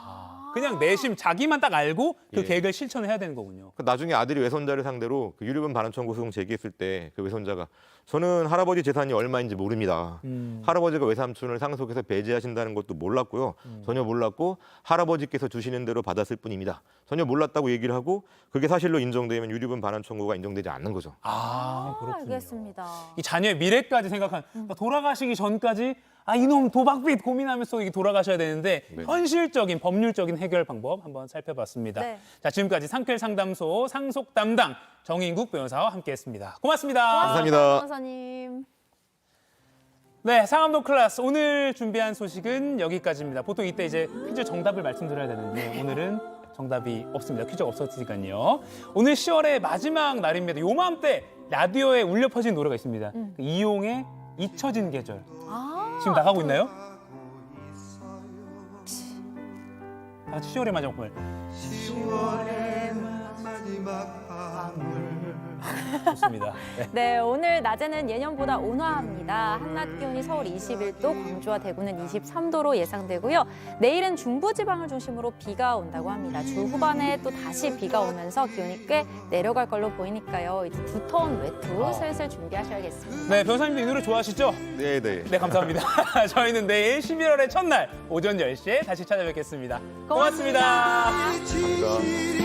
그냥 내심 자기만 딱 알고 그 예. 계획을 실천을 해야 되는 거군요. 나중에 아들이 외손자를 상대로 그 유류분 반환 청구 소송 제기했을 때 그 외손자가 저는 할아버지 재산이 얼마인지 모릅니다. 할아버지가 외삼촌을 상속해서 배제하신다는 것도 몰랐고요. 전혀 몰랐고 할아버지께서 주시는 대로 받았을 뿐입니다. 전혀 몰랐다고 얘기를 하고 그게 사실로 인정되면 유류분 반환 청구가 인정되지 않는 거죠. 그렇군요. 알겠습니다. 이 자녀의 미래까지 생각한 그러니까 돌아가시기 전까지 이놈 도박빚 고민하면서 이게 돌아가셔야 되는데 네. 현실적인 법률적인 해결 방법 한번 살펴봤습니다. 네. 자, 지금까지 상쾌 상담소 상속 담당 정인국 변호사와 함께했습니다. 고맙습니다. 감사합니다. 변호사님. 네, 상암동 클래스 오늘 준비한 소식은 여기까지입니다. 보통 이때 이제 퀴즈 정답을 말씀드려야 되는데 오늘은 정답이 없습니다. 퀴즈가 없었으니까요. 오늘 10월의 마지막 날입니다. 요맘때 라디오에 울려 퍼진 노래가 있습니다. 그 이용의 잊혀진 계절. 지금 나가고 있나요? 다 같이 10월의 마지막 밤을. 10월의 마지막 밤을. 좋습니다. 네. 네, 오늘 낮에는 예년보다 온화합니다. 한낮 기온이 서울 21도, 광주와 대구는 23도로 예상되고요. 내일은 중부지방을 중심으로 비가 온다고 합니다. 주 후반에 또 다시 비가 오면서 기온이 꽤 내려갈 걸로 보이니까요. 이제 두터운 외투 슬슬 준비하셔야겠습니다. 네, 변호사님도 이 노래 좋아하시죠? 네, 네. 네, 감사합니다. 저희는 내일 11월의 첫날 오전 10시에 다시 찾아뵙겠습니다. 고맙습니다. 감사합니다.